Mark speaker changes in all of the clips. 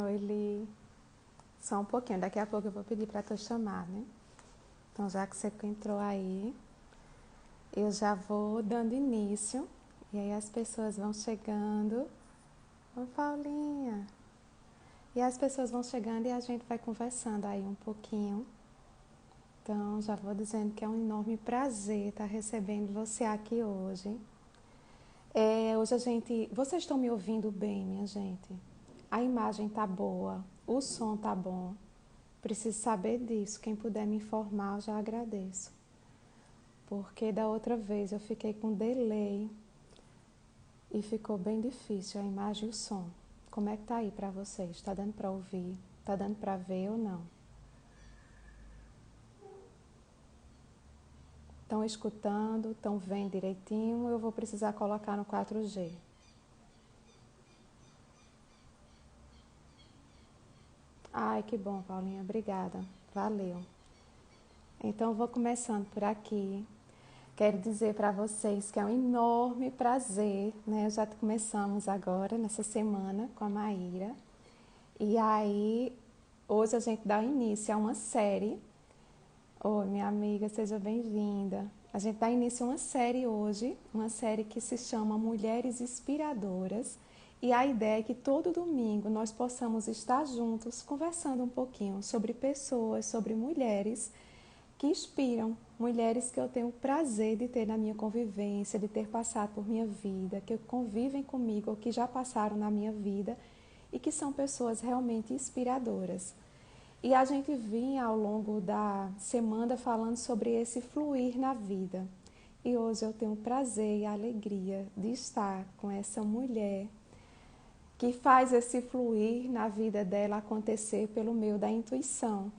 Speaker 1: Oi, Li. Só um pouquinho, daqui a pouco eu vou pedir para tu chamar, né? Então, já que você entrou aí, eu já vou dando início. E aí as pessoas vão chegando. Oi, Paulinha. E as pessoas vão chegando e a gente vai conversando aí um pouquinho. Então, já vou dizendo que é um enorme prazer estar recebendo você aqui hoje. Hoje a gente... Vocês estão me ouvindo bem, minha gente? A imagem tá boa, o som tá bom. Preciso saber disso. Quem puder me informar, eu já agradeço. Porque da outra vez eu fiquei com delay e ficou bem difícil a imagem e o som. Como é que tá aí para vocês? Tá dando para ouvir? Tá dando para ver ou não? Estão escutando? Estão vendo direitinho? Eu vou precisar colocar no 4G. Ai, que bom, Paulinha. Obrigada. Valeu. Então, eu vou começando por aqui. Quero dizer para vocês que é um enorme prazer, né? Já começamos agora, nessa semana, com a Maíra. E aí, hoje a gente dá início a uma série. Oi, minha amiga, seja bem-vinda. A gente dá início a uma série hoje, uma série que se chama Mulheres Inspiradoras. E a ideia é que todo domingo nós possamos estar juntos conversando um pouquinho sobre pessoas, sobre mulheres que inspiram, mulheres que eu tenho o prazer de ter na minha convivência, de ter passado por minha vida, que convivem comigo ou que já passaram na minha vida e que são pessoas realmente inspiradoras. E a gente vinha ao longo da semana falando sobre esse fluir na vida. E hoje eu tenho o prazer e a alegria de estar com essa mulher que faz esse fluir na vida dela acontecer pelo meio da intuição.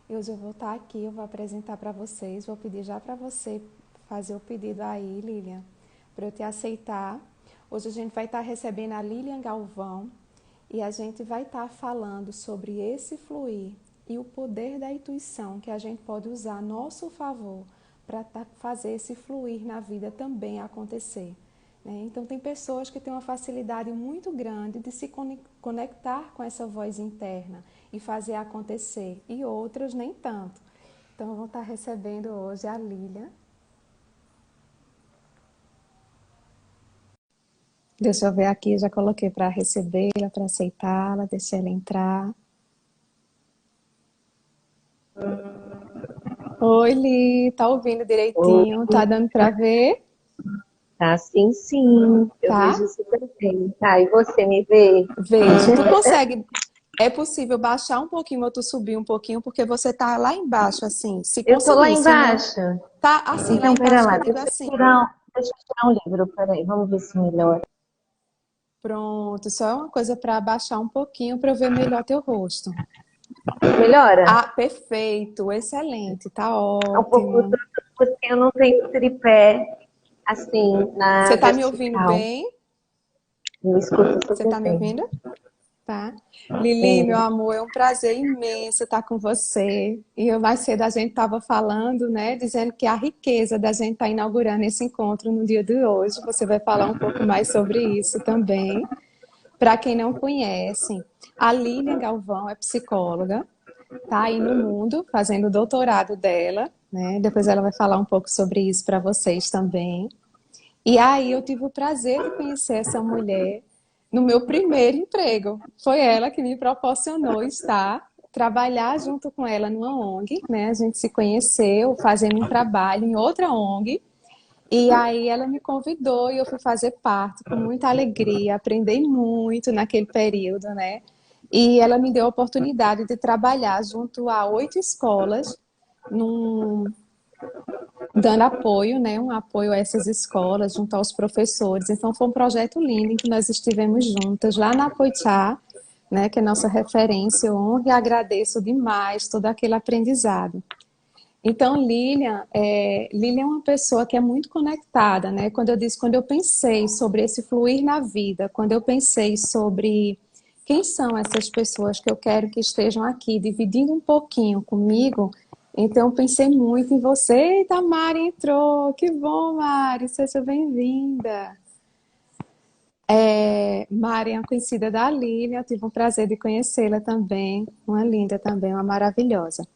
Speaker 1: E hoje eu vou estar aqui, eu vou apresentar para vocês, vou pedir já para você fazer o pedido aí, Lilian, para eu te aceitar. Hoje a gente vai estar recebendo a Lilian Galvão e a gente vai estar falando sobre esse fluir e o poder da intuição que a gente pode usar a nosso favor para fazer esse fluir na vida também acontecer. Né? Então, tem pessoas que têm uma facilidade muito grande de se conectar com essa voz interna e fazer acontecer, e outras nem tanto. Então, eu vou estar recebendo hoje a Lília. Deixa eu ver aqui, já coloquei para recebê-la, para aceitá-la, deixa ela entrar. Oi, Li, tá ouvindo
Speaker 2: Oi,
Speaker 1: direitinho? Tá dando para ver?
Speaker 2: tá sim, sim. Eu
Speaker 1: Tá?
Speaker 2: vejo super bem. Tá, e você me vê?
Speaker 1: Vejo. Tu consegue. É possível baixar um pouquinho ou tu subir um pouquinho, porque você tá lá embaixo, assim. Se
Speaker 2: Eu tô lá
Speaker 1: conseguir, se não,
Speaker 2: embaixo.
Speaker 1: tá assim lá
Speaker 2: Então, pera
Speaker 1: embaixo que
Speaker 2: lá,
Speaker 1: eu digo assim.
Speaker 2: deixa eu tirar um livro, peraí, vamos ver se melhora.
Speaker 1: Pronto, só é uma coisa para abaixar um pouquinho para eu ver melhor teu rosto.
Speaker 2: Melhora?
Speaker 1: Ah, perfeito, excelente, tá
Speaker 2: É um pouco
Speaker 1: ótimo.
Speaker 2: porque eu não tenho tripé assim na
Speaker 1: Você tá me ouvindo
Speaker 2: vertical.
Speaker 1: bem?
Speaker 2: Eu escuto
Speaker 1: Você
Speaker 2: super
Speaker 1: tá me
Speaker 2: bem.
Speaker 1: ouvindo? Tá. Lili, meu
Speaker 2: Sim.
Speaker 1: amor, é um prazer imenso estar com você. E mais cedo a gente estava falando, né, dizendo que a riqueza da gente estar inaugurando esse encontro no dia de hoje. Você vai falar um pouco mais sobre isso também. Para quem não conhece, a Lilian Galvão é psicóloga, tá aí no mundo fazendo o doutorado dela, né? Depois ela vai falar um pouco sobre isso para vocês também. E aí eu tive o prazer de conhecer essa mulher no meu primeiro emprego. Foi ela que me proporcionou estar, trabalhar junto com ela numa ONG, né? A gente se conheceu fazendo um trabalho em outra ONG. E aí ela me convidou e eu fui fazer parte com muita alegria, aprendi muito naquele período, né? E ela me deu a oportunidade de trabalhar junto a 8 escolas, num, dando apoio, né? Um apoio a essas escolas, junto aos professores. Então foi um projeto lindo em que nós estivemos juntas lá na Poitiá, né? Que é nossa referência. Eu honro e agradeço demais todo aquele aprendizado. Então, Lilian é uma pessoa que é muito conectada, né? Quando eu pensei sobre esse fluir na vida, quando eu pensei sobre quem são essas pessoas que eu quero que estejam aqui, dividindo um pouquinho comigo, então eu pensei muito em você. Eita, a Mari entrou, que bom, Mari, seja bem-vinda. Mari é uma conhecida da Lilian, eu tive o prazer de conhecê-la também, uma linda também, uma maravilhosa.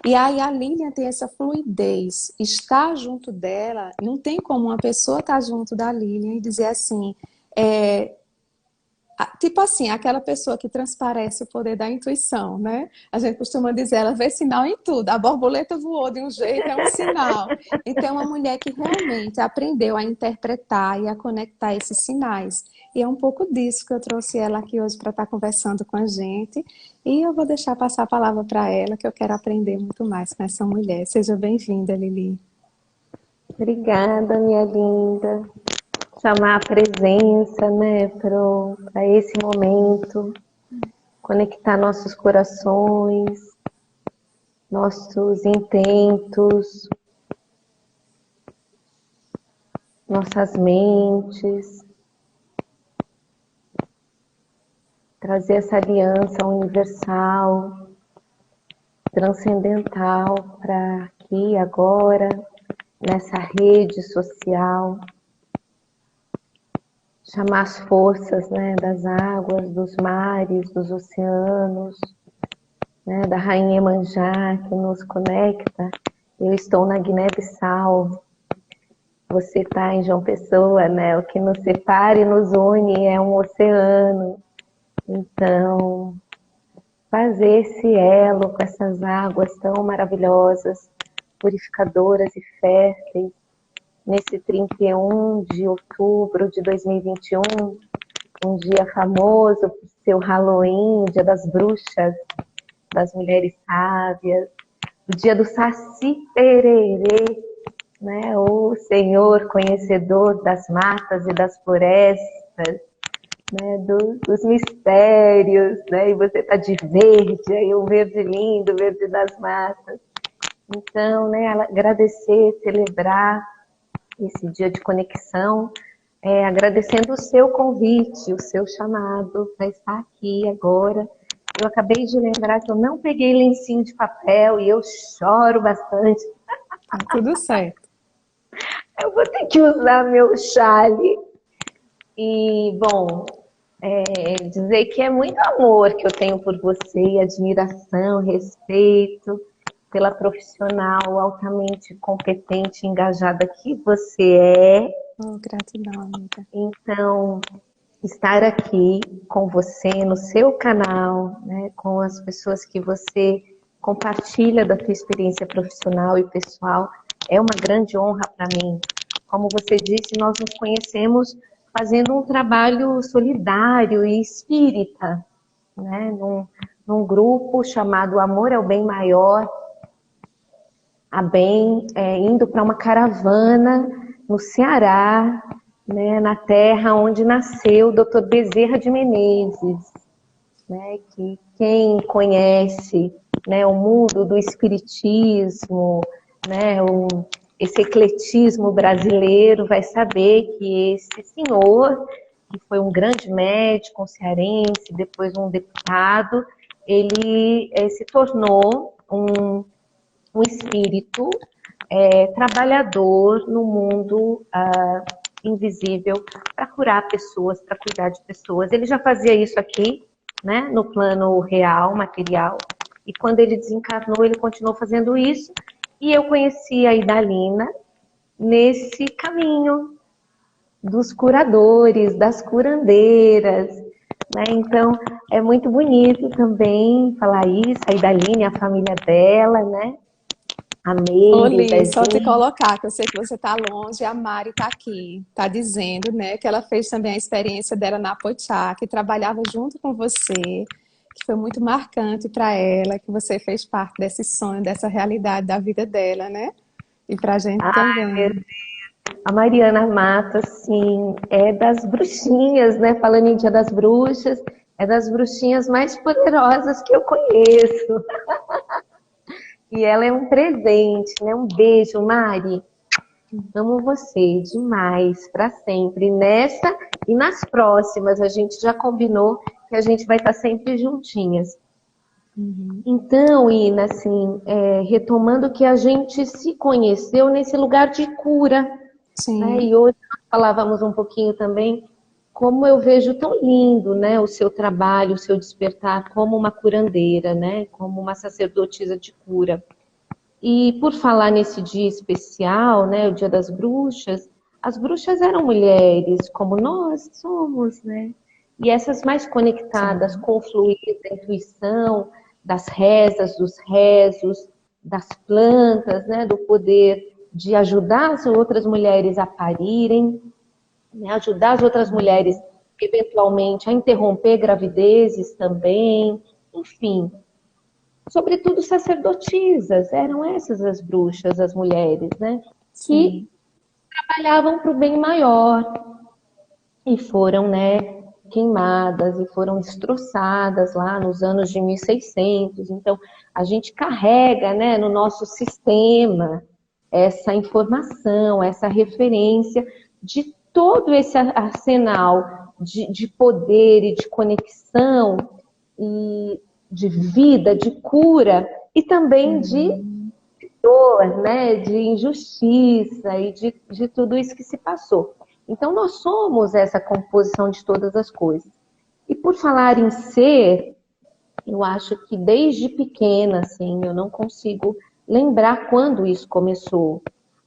Speaker 1: E aí a Lilian tem essa fluidez, estar junto dela, não tem como uma pessoa estar junto da Lilian e dizer assim, é, tipo assim, aquela pessoa que transparece o poder da intuição, né? A gente costuma dizer, ela vê sinal em tudo. A borboleta voou de um jeito, é um sinal. Então, é uma mulher que realmente aprendeu a interpretar e a conectar esses sinais. E é um pouco disso que eu trouxe ela aqui hoje para estar conversando com a gente. E eu vou deixar passar a palavra para ela, que eu quero aprender muito mais com essa mulher. Seja bem-vinda, Lili.
Speaker 2: Obrigada, minha linda. Chamar a presença, né, para esse momento, conectar nossos corações, nossos intentos, nossas mentes, trazer essa aliança universal, transcendental para aqui, agora, nessa rede social. Chamar as forças, né, das águas, dos mares, dos oceanos, né, da Rainha Iemanjá, que nos conecta. Eu estou na Guiné-Bissau, você está em João Pessoa, né? O que nos separa e nos une é um oceano. Então, fazer esse elo com essas águas tão maravilhosas, purificadoras e férteis, nesse 31 de outubro de 2021, um dia famoso por seu Halloween, o dia das bruxas, das mulheres sábias, o dia do Saci Pererê, né? O Senhor conhecedor das matas e das florestas, né? Dos mistérios, né? E você está de verde, aí um verde lindo, o verde das matas. Então, né, agradecer, celebrar esse dia de conexão, agradecendo o seu convite, o seu chamado para estar aqui agora. Eu acabei de lembrar que eu não peguei lencinho de papel e eu choro bastante.
Speaker 1: Tá tudo certo.
Speaker 2: Eu vou ter que usar meu chale. E, bom, dizer que é muito amor que eu tenho por você, admiração, respeito pela profissional altamente competente e engajada que você é.
Speaker 1: Oh, gratidão, amiga.
Speaker 2: Então, estar aqui com você no seu canal, né, com as pessoas que você compartilha da sua experiência profissional e pessoal, é uma grande honra para mim. Como você disse, nós nos conhecemos fazendo um trabalho solidário e espírita, né, num grupo chamado Amor ao Bem Maior, a Bem, indo para uma caravana no Ceará, né, na terra onde nasceu o Dr. Bezerra de Menezes, né, que quem conhece, né, o mundo do espiritismo, né, esse ecletismo brasileiro vai saber que esse senhor, que foi um grande médico, um cearense, depois um deputado, ele se tornou um espírito trabalhador no mundo invisível para curar pessoas, para cuidar de pessoas. Ele já fazia isso aqui, né, no plano real, material, e quando ele desencarnou, ele continuou fazendo isso, e eu conheci a Idalina nesse caminho dos curadores, das curandeiras, né? Então, é muito bonito também falar isso, a Idalina, a família dela, né? A
Speaker 1: Ô,
Speaker 2: Meire, o
Speaker 1: Li, só te
Speaker 2: Zezinho.
Speaker 1: colocar, que eu sei que você está longe, a Mari está aqui, está dizendo, né, que ela fez também a experiência dela na Pochá, que trabalhava junto com você, que foi muito marcante para ela, que você fez parte desse sonho, dessa realidade da vida dela, né? E para a gente também.
Speaker 2: A Mariana Matos, sim, é das bruxinhas, né? Falando em Dia das Bruxas, é das bruxinhas mais poderosas que eu conheço. E ela é um presente, né? Um beijo, Mari. Amo você demais, para sempre. Nessa e nas próximas, a gente já combinou que a gente vai estar sempre juntinhas.
Speaker 1: Uhum.
Speaker 2: Então, Ina, assim, retomando que a gente se conheceu nesse lugar de cura, né?
Speaker 1: Sim,
Speaker 2: E hoje nós falávamos um pouquinho também como eu vejo tão lindo, né, o seu trabalho, o seu despertar como uma curandeira, né, como uma sacerdotisa de cura. E por falar nesse dia especial, né, o Dia das Bruxas, as bruxas eram mulheres, como nós somos, né? E essas mais conectadas
Speaker 1: Sim.
Speaker 2: com o fluir da intuição, das rezas, dos rezos, das plantas, né, do poder de ajudar as outras mulheres a parirem, né, ajudar as outras mulheres, eventualmente, a interromper gravidezes também, enfim. Sobretudo sacerdotisas, eram essas as bruxas, as mulheres, né? Que
Speaker 1: Sim.
Speaker 2: trabalhavam para o bem maior e foram, né, queimadas e foram destroçadas lá nos anos de 1600. Então, a gente carrega, né, no nosso sistema essa informação, essa referência de todo esse arsenal de poder e de conexão e de vida, de cura e também de
Speaker 1: Sim.
Speaker 2: dor, né, de injustiça e de tudo isso que se passou. Então, nós somos essa composição de todas as coisas. E por falar em ser, eu acho que desde pequena, assim, eu não consigo lembrar quando isso começou,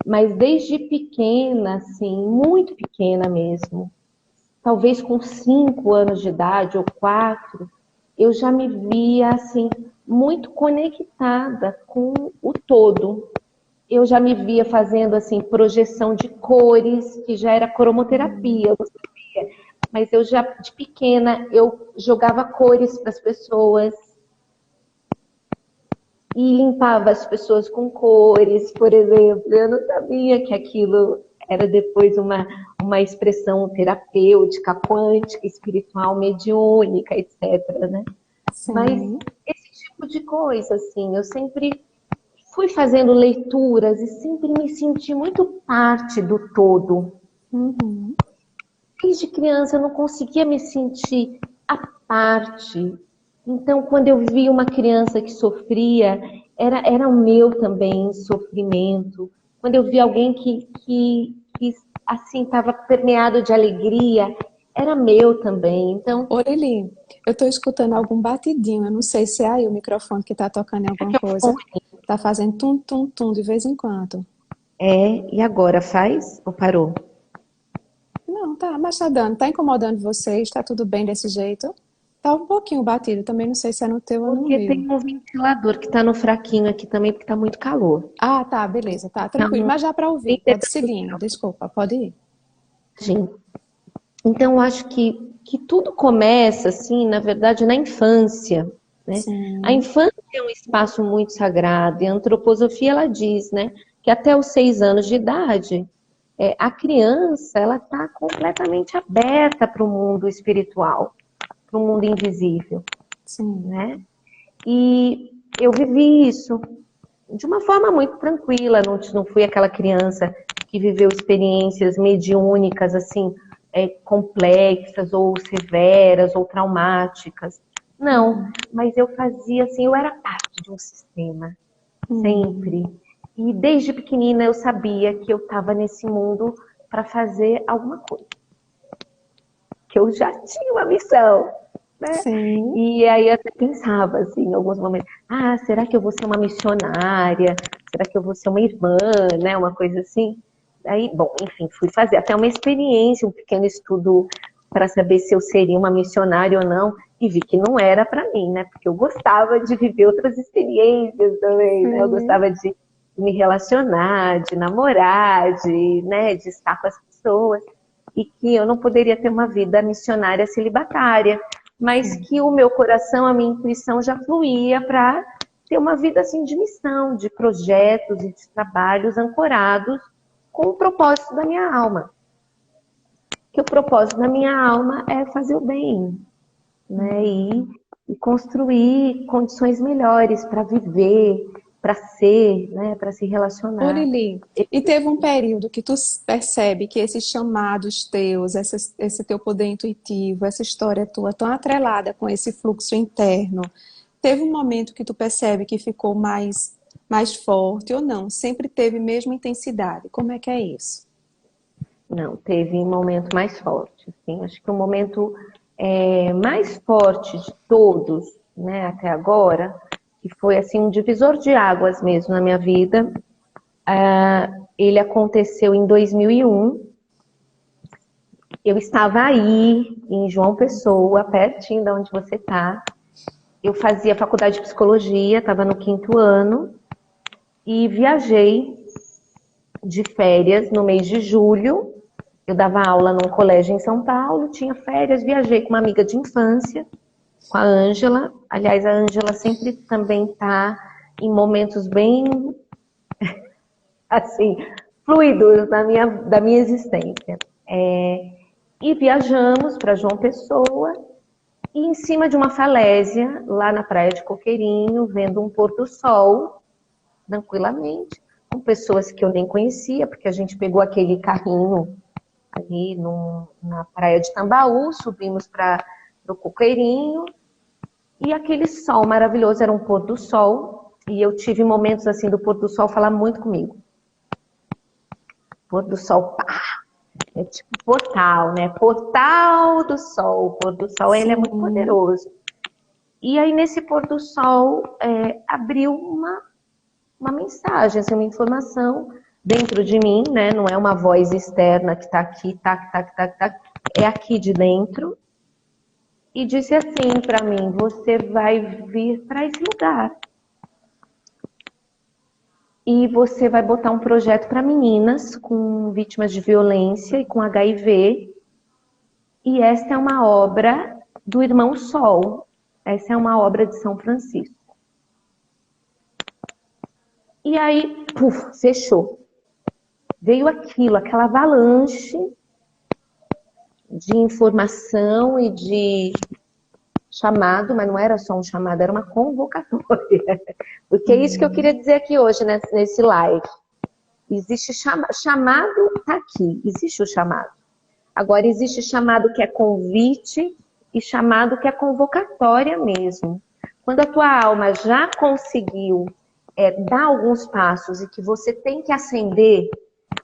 Speaker 2: mas desde pequena, assim, muito pequena mesmo, talvez com 5 anos de idade ou 4, eu já me via, assim, muito conectada com o todo. Eu já me via fazendo assim projeção de cores, que já era cromoterapia, eu não sabia. Mas eu já de pequena eu jogava cores para as pessoas e limpava as pessoas com cores, por exemplo. Eu não sabia que aquilo era depois uma expressão terapêutica, quântica, espiritual, mediúnica, etc, né? Mas
Speaker 1: Sim.
Speaker 2: esse tipo de coisa, assim, eu sempre fui fazendo leituras e sempre me senti muito parte do todo.
Speaker 1: Uhum.
Speaker 2: Desde criança eu não conseguia me sentir à parte. Então, quando eu via uma criança que sofria, era o meu também sofrimento. Quando eu via alguém que assim, estava permeado de alegria, era meu também. Então,
Speaker 1: Oreli, eu estou escutando algum batidinho. Eu não sei se é aí o microfone que está tocando em alguma coisa. Está fazendo tum, tum, tum de vez em quando.
Speaker 2: e agora faz ou parou?
Speaker 1: Não, tá, mas tá dando. Tá incomodando vocês? Tá tudo bem desse jeito? Tá um pouquinho batido. Também não sei se é no teu ou no
Speaker 2: Porque
Speaker 1: meu.
Speaker 2: tem um ventilador que está no fraquinho aqui também, porque está muito calor.
Speaker 1: Ah, tá, beleza, tá, tranquilo.
Speaker 2: Então,
Speaker 1: Mas já para
Speaker 2: nem
Speaker 1: ouvir.
Speaker 2: ter
Speaker 1: Pode
Speaker 2: tanto
Speaker 1: seguir. Desculpa, pode ir.
Speaker 2: gente. Então, eu acho que tudo começa, assim, na verdade, na infância, né? A
Speaker 1: Sim.
Speaker 2: infância é um espaço muito sagrado, e a antroposofia, ela diz, né, que até os 6 anos de idade, a criança, ela está completamente aberta para o mundo espiritual, para o mundo invisível,
Speaker 1: Sim.
Speaker 2: né? E eu vivi isso de uma forma muito tranquila, não fui aquela criança que viveu experiências mediúnicas assim, complexas ou severas ou traumáticas. Não,
Speaker 1: Uhum.
Speaker 2: mas eu fazia assim, eu era parte de um sistema,
Speaker 1: Uhum.
Speaker 2: sempre. E desde pequenina eu sabia que eu estava nesse mundo para fazer alguma coisa, que eu já tinha uma missão, né?
Speaker 1: Sim.
Speaker 2: E aí eu até pensava, assim, em alguns momentos, será que eu vou ser uma missionária? Será que eu vou ser uma irmã, né? Uma coisa assim. Aí, bom, enfim, fui fazer até uma experiência, um pequeno estudo para saber se eu seria uma missionária ou não, e vi que não era para mim, né? Porque eu gostava de viver outras experiências também, né? Eu
Speaker 1: Sim.
Speaker 2: gostava de me relacionar, de namorar, né, de estar com as pessoas, e que eu não poderia ter uma vida missionária celibatária, mas
Speaker 1: Sim.
Speaker 2: que o meu coração, a minha intuição já fluía para ter uma vida assim de missão, de projetos e de trabalhos ancorados com o propósito da minha alma. Que o propósito da minha alma é fazer o bem, né?
Speaker 1: Uhum.
Speaker 2: E construir condições melhores para viver, para ser, né? Para se
Speaker 1: Ô,
Speaker 2: relacionar.
Speaker 1: Lili, e teve um período que tu percebe que esses chamados teus, esse teu poder intuitivo, essa história tua tão atrelada com esse fluxo interno, teve um momento que tu percebe que ficou mais forte ou não? Sempre teve mesma intensidade? Como é que é isso?
Speaker 2: Não, teve um momento mais forte. Assim, acho que o momento mais forte de todos, né, até agora, que foi assim um divisor de águas mesmo na minha vida, ele aconteceu em 2001. Eu estava aí, em João Pessoa, pertinho de onde você está. Eu fazia faculdade de psicologia, estava no 5º ano, e viajei de férias no mês de julho. Eu dava aula num colégio em São Paulo, tinha férias, viajei com uma amiga de infância, com a Ângela. Aliás, a Ângela sempre também está em momentos bem, assim, fluidos da minha existência. E viajamos para João Pessoa, e em cima de uma falésia, lá na praia de Coqueirinho, vendo um pôr do sol, tranquilamente, com pessoas que eu nem conhecia, porque a gente pegou aquele carrinho ali na praia de Tambaú, subimos para o Coqueirinho, e aquele sol maravilhoso, era um pôr do sol, e eu tive momentos assim do pôr do sol falar muito comigo. Pôr do sol, pá! É tipo portal, né? Portal do sol. O pôr do sol, ele é muito poderoso. E aí, nesse pôr do sol, abriu uma mensagem, assim, uma informação dentro de mim, né? Não é uma voz externa que está aqui, é aqui de dentro. E disse assim para mim: você vai vir para esse lugar. E você vai botar um projeto para meninas com vítimas de violência e com HIV. E essa é uma obra do Irmão Sol. Essa é uma obra de São Francisco. E aí, fechou. Veio aquilo, aquela avalanche de informação e de chamado, mas não era só um chamado, era uma convocatória. Porque é isso que eu queria dizer aqui hoje, nesse live. Existe chamado, tá aqui, existe o chamado. Agora, existe chamado que é convite e chamado que é convocatória mesmo. Quando a tua alma já conseguiu dar alguns passos e que você tem que acender,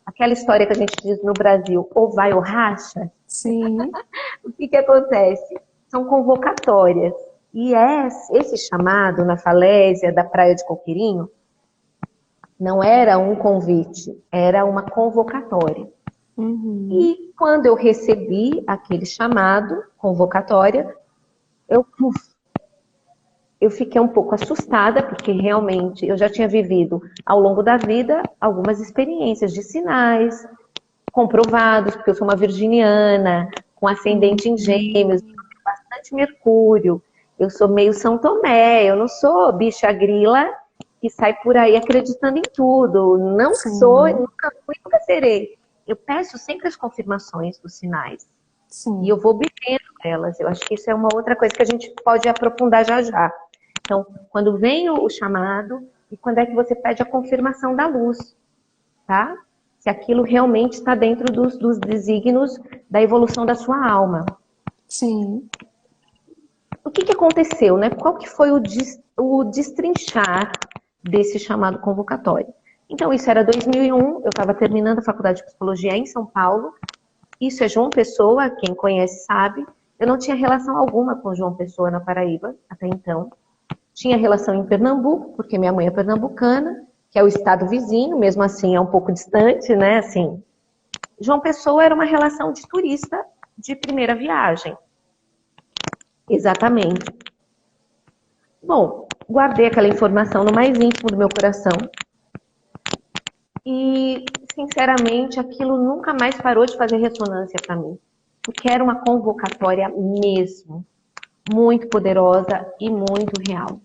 Speaker 2: aquela história que a gente diz no Brasil, ou vai ou racha,
Speaker 1: Sim.
Speaker 2: o que acontece? São convocatórias. E esse chamado na falésia da Praia de Coqueirinho não era um convite, era uma convocatória.
Speaker 1: Uhum.
Speaker 2: E quando eu recebi aquele chamado, convocatória, eu fiquei um pouco assustada, porque realmente eu já tinha vivido ao longo da vida algumas experiências de sinais comprovados, porque eu sou uma virginiana, com ascendente em Gêmeos, bastante Mercúrio, eu sou meio São Tomé, eu não sou bicha grila que sai por aí acreditando em tudo, não sou, nunca fui, nunca serei. Eu peço sempre as confirmações dos sinais.
Speaker 1: Sim.
Speaker 2: E eu vou vivendo elas. Eu acho que isso é uma outra coisa que a gente pode aprofundar já já. Então, quando vem o chamado, e quando é que você pede a confirmação da luz, tá? Se aquilo realmente está dentro dos desígnios da evolução da sua alma.
Speaker 1: Sim.
Speaker 2: O que aconteceu, né? Qual que foi o destrinchar desse chamado convocatório? Então, isso era 2001, eu estava terminando a faculdade de psicologia em São Paulo. Isso é João Pessoa, quem conhece sabe. Eu não tinha relação alguma com João Pessoa na Paraíba, até então. Tinha relação em Pernambuco, porque minha mãe é pernambucana, que é o estado vizinho, mesmo assim é um pouco distante, né? Assim, João Pessoa era uma relação de turista de primeira viagem. Exatamente. Bom, guardei aquela informação no mais íntimo do meu coração. E, sinceramente, aquilo nunca mais parou de fazer ressonância para mim. Porque era uma convocatória mesmo, muito poderosa e muito real.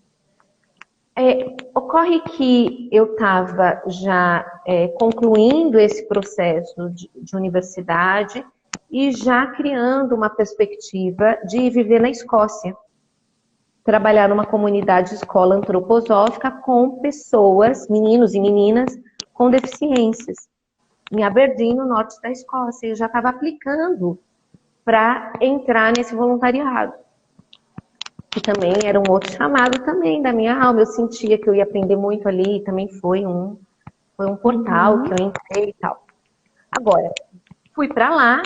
Speaker 2: Ocorre que eu estava já concluindo esse processo de universidade e já criando uma perspectiva de viver na Escócia. Trabalhar numa comunidade escola antroposófica com pessoas, meninos e meninas, com deficiências. Em Aberdeen, no norte da Escócia. Eu já estava aplicando para entrar nesse voluntariado. Que também era um outro chamado também da minha alma. Eu sentia que eu ia aprender muito ali, também foi um portal que eu entrei e tal. Agora, Fui para lá,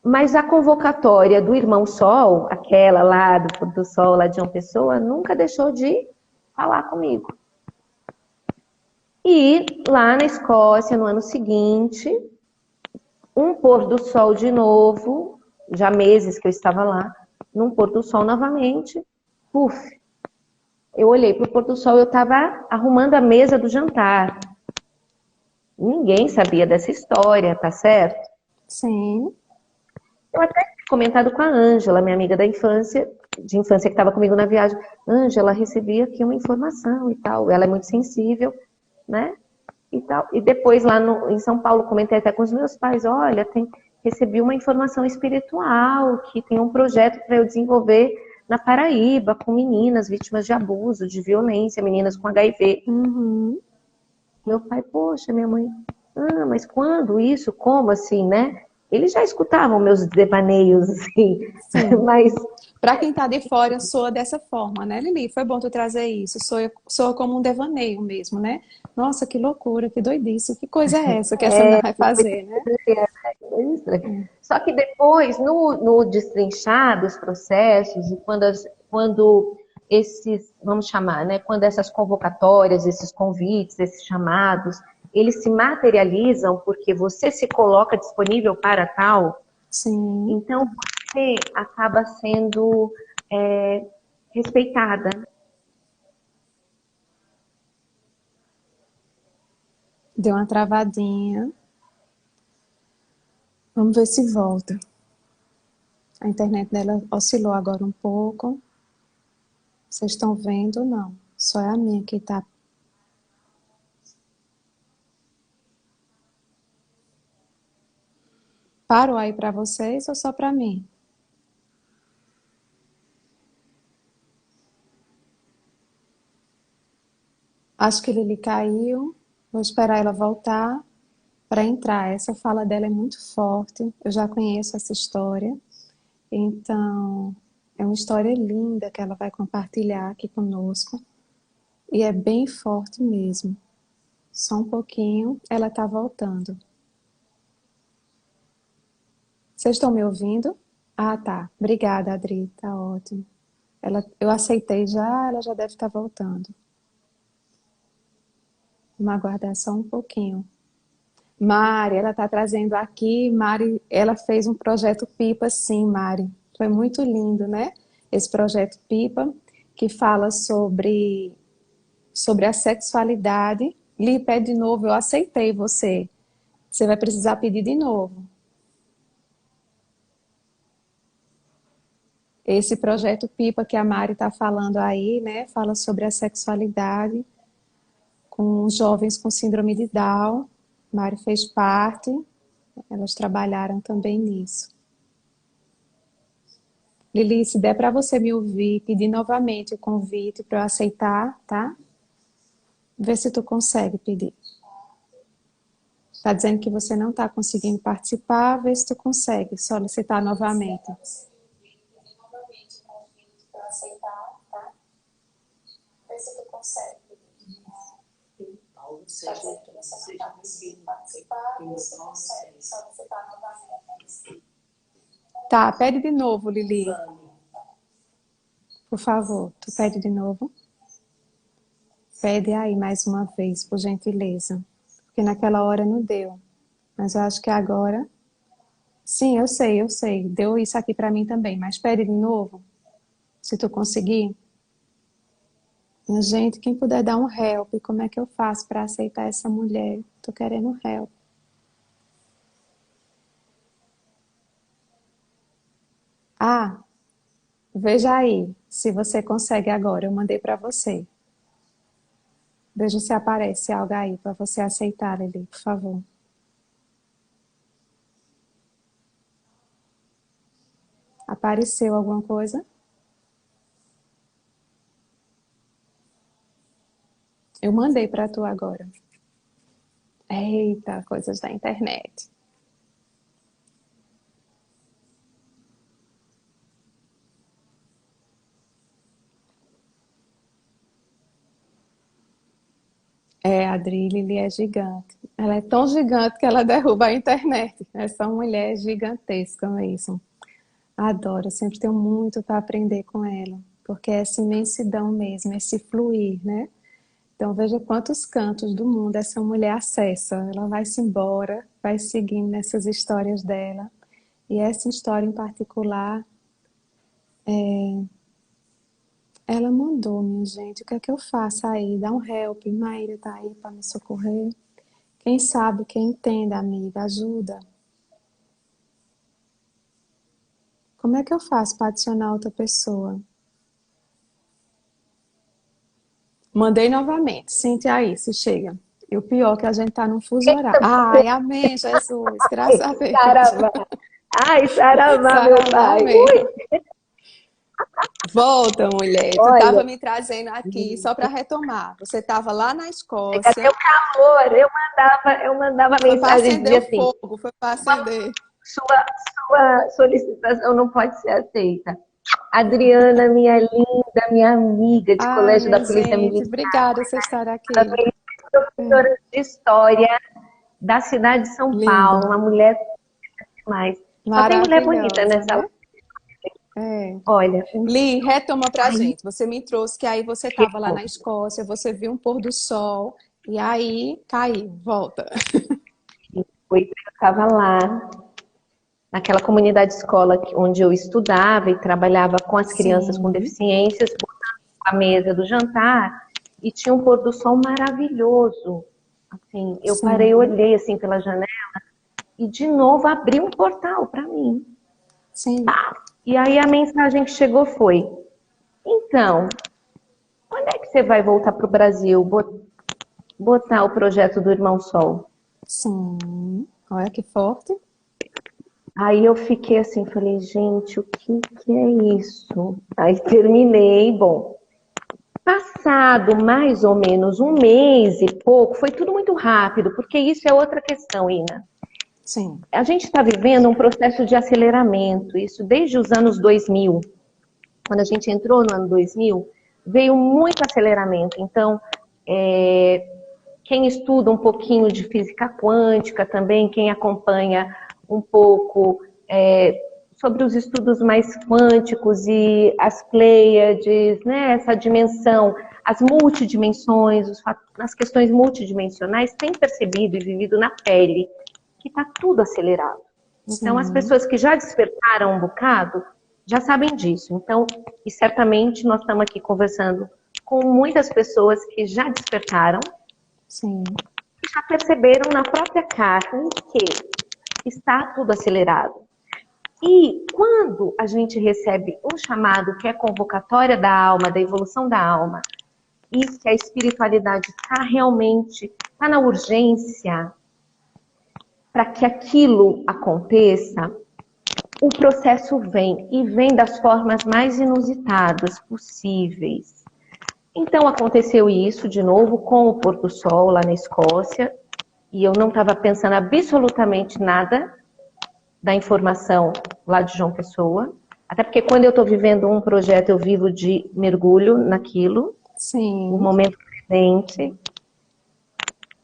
Speaker 2: mas a convocatória do Irmão Sol, aquela lá do Sol, lá de uma pessoa, nunca deixou de falar comigo. E lá na Escócia, no ano seguinte, um pôr do sol de novo, já meses que eu estava lá, num pôr do sol novamente, puf, eu olhei para o pôr do sol, eu estava arrumando a mesa do jantar. Ninguém sabia dessa história, tá certo?
Speaker 1: Sim.
Speaker 2: Eu até tinha comentado com a Ângela, minha amiga da infância, de infância que estava comigo na viagem. Ângela, recebi aqui uma informação e tal. Ela é muito sensível, né? E tal. E depois lá em São Paulo, comentei até com os meus pais, olha, recebi uma informação espiritual, que tem um projeto para eu desenvolver na Paraíba, com meninas vítimas de abuso, de violência, meninas com HIV.
Speaker 1: Uhum.
Speaker 2: Meu pai, poxa, minha mãe, mas quando isso? Como assim, né? Eles já escutavam meus devaneios, assim,
Speaker 1: Sim.
Speaker 2: mas
Speaker 1: Para quem está de fora, soa dessa forma, né, Lili? Foi bom tu trazer isso. Soa como um devaneio mesmo, né? Nossa, que loucura, que doidice, que coisa é essa que essa mulher vai fazer, né?
Speaker 2: só que depois, no destrinchar dos processos, e quando esses, vamos chamar, né, quando essas convocatórias, esses convites, esses chamados, eles se materializam porque você se coloca disponível para tal,
Speaker 1: Sim.
Speaker 2: então você acaba sendo respeitada.
Speaker 1: Deu uma travadinha. Vamos ver se volta. A internet dela oscilou agora um pouco. Vocês estão vendo? Não. Só é a minha que tá. Parou aí para vocês ou só para mim? Acho que Lili caiu. Vou esperar ela voltar para entrar. Essa fala dela é muito forte. Eu já conheço essa história. Então, é uma história linda que ela vai compartilhar aqui conosco. E é bem forte mesmo. Só um pouquinho, ela está voltando. Vocês estão me ouvindo? Ah, tá. Obrigada, Adri. Tá ótimo. Eu aceitei já, ela já deve estar voltando. Vamos aguardar só um pouquinho. Mari, ela está trazendo aqui. Mari, ela fez um projeto Pipa, sim, Mari. Foi muito lindo, né? Esse projeto Pipa, que fala sobre a sexualidade. Li, pede de novo, eu aceitei você. Você vai precisar pedir de novo. Esse projeto Pipa que a Mari está falando aí, né? Fala sobre a sexualidade com jovens com síndrome de Down. Mari fez parte, elas trabalharam também nisso. Lili, se der para você me ouvir, pedir novamente o convite para eu aceitar, tá? Vê se tu consegue pedir. Está dizendo que você não está conseguindo participar, vê se tu consegue solicitar novamente. Vê se tu consegue. Está dizendo que você não está conseguindo participar, vê se tu consegue solicitar novamente. Tá, pede de novo, Lili. Por favor, tu pede de novo. Pede aí mais uma vez, por gentileza. Porque naquela hora não deu. Mas eu acho que agora. Sim, eu sei, eu sei. Deu isso aqui pra mim também. Mas pede de novo, se tu conseguir. Minha gente, quem puder dar um help, como é que eu faço pra aceitar essa mulher? Tô querendo um help. Ah, veja aí, se você consegue agora. Eu mandei pra você. Veja se aparece algo aí pra você aceitar, Lili, por favor. Apareceu alguma coisa? Eu mandei para tu agora. Eita, coisas da internet. É, a Adri é gigante. Ela é tão gigante que ela derruba a internet. Essa mulher é gigantesca mesmo. Adoro, eu sempre tenho muito para aprender com ela, porque é essa imensidão mesmo, esse fluir, né? Então veja quantos cantos do mundo essa mulher acessa. Ela vai-se embora, vai seguindo nessas histórias dela. E essa história em particular, ela mandou, minha gente, o que é que eu faço aí? Dá um help, Maíra tá aí para me socorrer. Quem sabe, quem entenda, amiga, ajuda. Como é que eu faço para adicionar outra pessoa? Mandei novamente. Sente aí, se chega. E o pior é que a gente tá num fuso horário. Ai, amém, Jesus. Graças a Deus.
Speaker 2: Saravá. Ai, saravá, meu
Speaker 1: Saravá,
Speaker 2: pai.
Speaker 1: amém. Volta, mulher. Tu
Speaker 2: Olha,
Speaker 1: estava me trazendo aqui só para retomar. Você estava lá na
Speaker 2: cadê
Speaker 1: Escócia.
Speaker 2: o calor? Eu mandava
Speaker 1: Foi para
Speaker 2: mensagem,
Speaker 1: acender
Speaker 2: dizia
Speaker 1: o
Speaker 2: assim,
Speaker 1: fogo. Foi para acender.
Speaker 2: sua solicitação não pode ser aceita. Adriana, minha linda, minha amiga de
Speaker 1: Ai,
Speaker 2: colégio da
Speaker 1: minha
Speaker 2: Polícia
Speaker 1: gente.
Speaker 2: Militar,
Speaker 1: Obrigada por você estar
Speaker 2: ela
Speaker 1: aqui.
Speaker 2: fez professora de História da cidade de São
Speaker 1: Lindo.
Speaker 2: Paulo, uma mulher mais. Só tem mulher bonita
Speaker 1: Maravilhosa,
Speaker 2: nessa.
Speaker 1: né? É.
Speaker 2: Olha,
Speaker 1: Li, retoma pra
Speaker 2: aí
Speaker 1: gente. Você me trouxe que aí você estava lá na Escócia, você viu um pôr do sol e aí caiu, volta.
Speaker 2: foi, eu estava lá, naquela comunidade escola onde eu estudava e trabalhava com as crianças com
Speaker 1: Sim,
Speaker 2: deficiências, a mesa do jantar, e tinha um pôr do sol maravilhoso. Assim, eu parei,
Speaker 1: sim,
Speaker 2: olhei assim pela janela e de novo abriu um portal para mim.
Speaker 1: sim,
Speaker 2: E aí a mensagem que chegou foi: então, quando é que você vai voltar para o Brasil, botar o projeto do Irmão Sol?
Speaker 1: sim. Olha que forte.
Speaker 2: Aí eu fiquei assim, falei, gente, o que que é isso? Aí terminei, bom, passado mais ou menos um mês e pouco, foi tudo muito rápido, porque isso é outra questão, Ina.
Speaker 1: Sim,
Speaker 2: A gente está vivendo um processo de aceleramento, isso desde os anos 2000. Quando a gente entrou no ano 2000, veio muito aceleramento. Então, quem estuda um pouquinho de física quântica também, quem acompanha um pouco sobre os estudos mais quânticos e as Pleiades, né, essa dimensão, as multidimensões, as questões multidimensionais, tem percebido e vivido na pele que está tudo acelerado. Então, as
Speaker 1: sim,
Speaker 2: pessoas que já despertaram um bocado já sabem disso. Então, e certamente nós estamos aqui conversando com muitas pessoas que já despertaram
Speaker 1: sim,
Speaker 2: e já perceberam na própria carne que está tudo acelerado. E quando a gente recebe um chamado que é convocatória da alma, da evolução da alma, e que a espiritualidade está realmente, está na urgência para que aquilo aconteça, o processo vem e vem das formas mais inusitadas possíveis. Então aconteceu isso de novo com o pôr do sol lá na Escócia, e eu não estava pensando absolutamente nada da informação lá de João Pessoa, até porque quando eu estou vivendo um projeto eu vivo de mergulho naquilo, o
Speaker 1: sim.
Speaker 2: momento presente.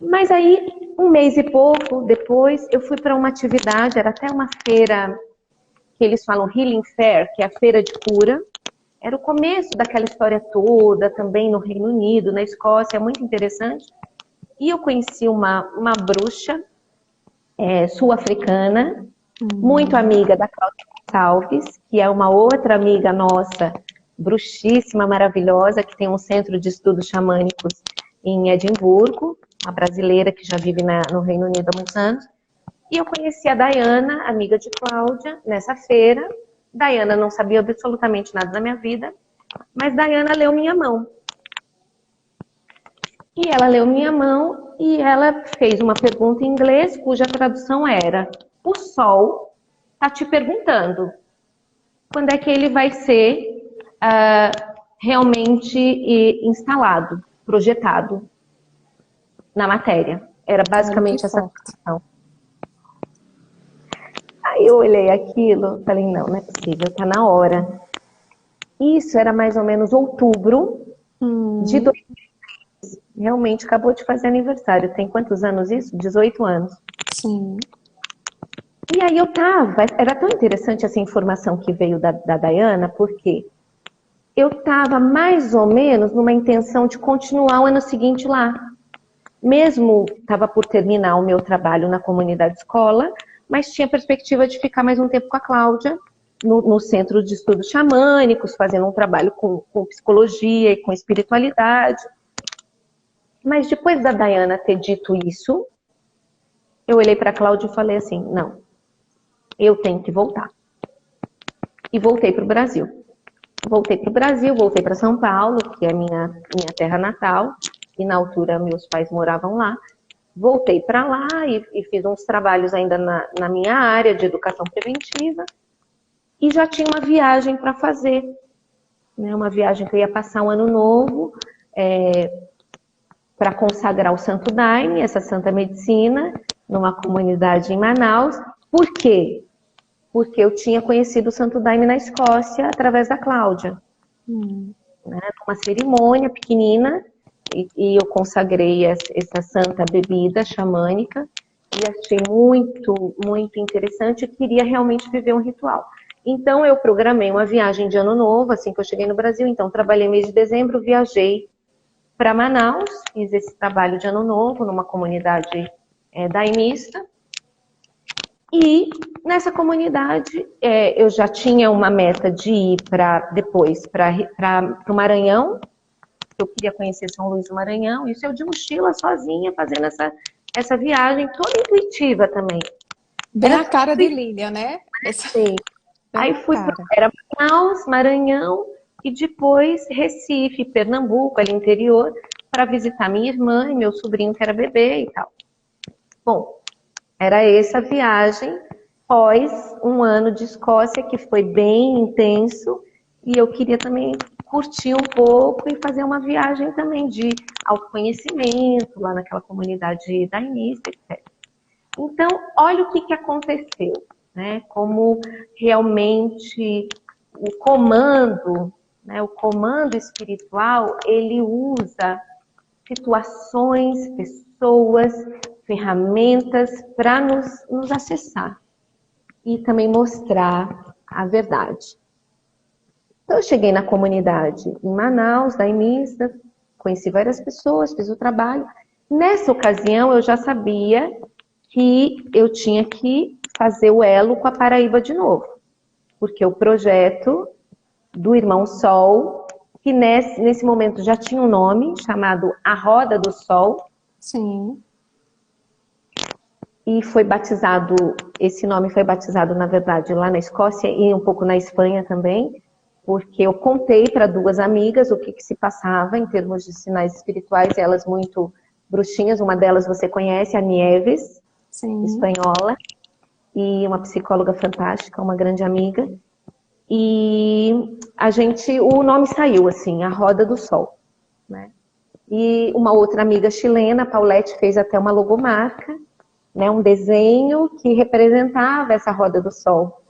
Speaker 2: Mas aí, um mês e pouco depois, eu fui para uma atividade, era até uma feira que eles falam Healing Fair, que é a feira de cura. Era o começo daquela história toda, também no Reino Unido, na Escócia, é muito interessante. E eu conheci uma bruxa sul-africana, muito
Speaker 1: Hum,
Speaker 2: amiga da Cláudia Gonçalves, que é uma outra amiga nossa, bruxíssima, maravilhosa, que tem um centro de estudos xamânicos em Edimburgo, uma brasileira que já vive no Reino Unido há muitos anos. E eu conheci a Dayana, amiga de Cláudia, nessa feira. Dayana não sabia absolutamente nada da minha vida, mas Dayana leu minha mão. E ela leu minha mão e ela fez uma pergunta em inglês, cuja tradução era: o sol está te perguntando quando é que ele vai ser realmente instalado, projetado na matéria. Era
Speaker 1: olha que
Speaker 2: basicamente essa
Speaker 1: forte.
Speaker 2: tradução. Aí eu olhei aquilo, falei, não é possível, está na hora. Isso era mais ou menos outubro de
Speaker 1: Hum,
Speaker 2: 2000. Realmente acabou de fazer aniversário. Tem quantos anos isso? 18 anos.
Speaker 1: Sim.
Speaker 2: E aí era tão interessante essa informação que veio da Dayana, porque eu estava mais ou menos numa intenção de continuar o ano seguinte lá. Mesmo estava por terminar o meu trabalho na comunidade escola, mas tinha perspectiva de ficar mais um tempo com a Cláudia, no Centro de Estudos Xamânicos, fazendo um trabalho com psicologia e com espiritualidade. Mas depois da Dayana ter dito isso, eu olhei para a Cláudia e falei assim, não, eu tenho que voltar. E voltei para o Brasil. Voltei para o Brasil, voltei para São Paulo, que é a minha terra natal, e na altura meus pais moravam lá. Voltei para lá e fiz uns trabalhos ainda na minha área de educação preventiva, e já tinha uma viagem para fazer, né? Uma viagem que eu ia passar um ano novo, para consagrar o Santo Daime, essa santa medicina, numa comunidade em Manaus. Por quê? Porque eu tinha conhecido o Santo Daime na Escócia através da Cláudia. Né? Uma cerimônia pequenina, e eu consagrei essa santa bebida xamânica, e achei muito, muito interessante, e queria realmente viver um ritual. Então eu programei uma viagem de ano novo, assim que eu cheguei no Brasil, então trabalhei mês de dezembro, viajei para Manaus, fiz esse trabalho de ano novo numa comunidade daimista. E nessa comunidade eu já tinha uma meta de ir depois para o Maranhão. Eu queria conhecer São Luís do Maranhão. Isso eu de mochila sozinha, fazendo essa viagem toda intuitiva também.
Speaker 1: Bem a cara de Lilian, né?
Speaker 2: Sim. Aí fui para Manaus, Maranhão e depois Recife, Pernambuco, ali interior, para visitar minha irmã e meu sobrinho que era bebê e tal. Bom, era essa viagem pós um ano de Escócia que foi bem intenso, e eu queria também curtir um pouco e fazer uma viagem também de autoconhecimento lá naquela comunidade daimista, etc. Então, olha o que aconteceu, né? Como realmente o comando, né? O comando espiritual, ele usa situações, pessoas, ferramentas para nos acessar e também mostrar a verdade. Então, eu cheguei na comunidade em Manaus, daimista, conheci várias pessoas, fiz o trabalho. Nessa ocasião, eu já sabia que eu tinha que fazer o elo com a Paraíba de novo, porque o projeto do Irmão Sol, que nesse momento já tinha um nome, chamado A Roda do Sol.
Speaker 1: Sim.
Speaker 2: E foi batizado, esse nome foi batizado, na verdade, lá na Escócia e um pouco na Espanha também, porque eu contei para duas amigas o que se passava em termos de sinais espirituais, elas muito bruxinhas, uma delas você conhece, a Nieves,
Speaker 1: Sim.
Speaker 2: espanhola, e uma psicóloga fantástica, uma grande amiga. E o nome saiu assim, A Roda do Sol, né? E uma outra amiga chilena, Paulette, fez até uma logomarca, né, um desenho que representava essa roda do sol,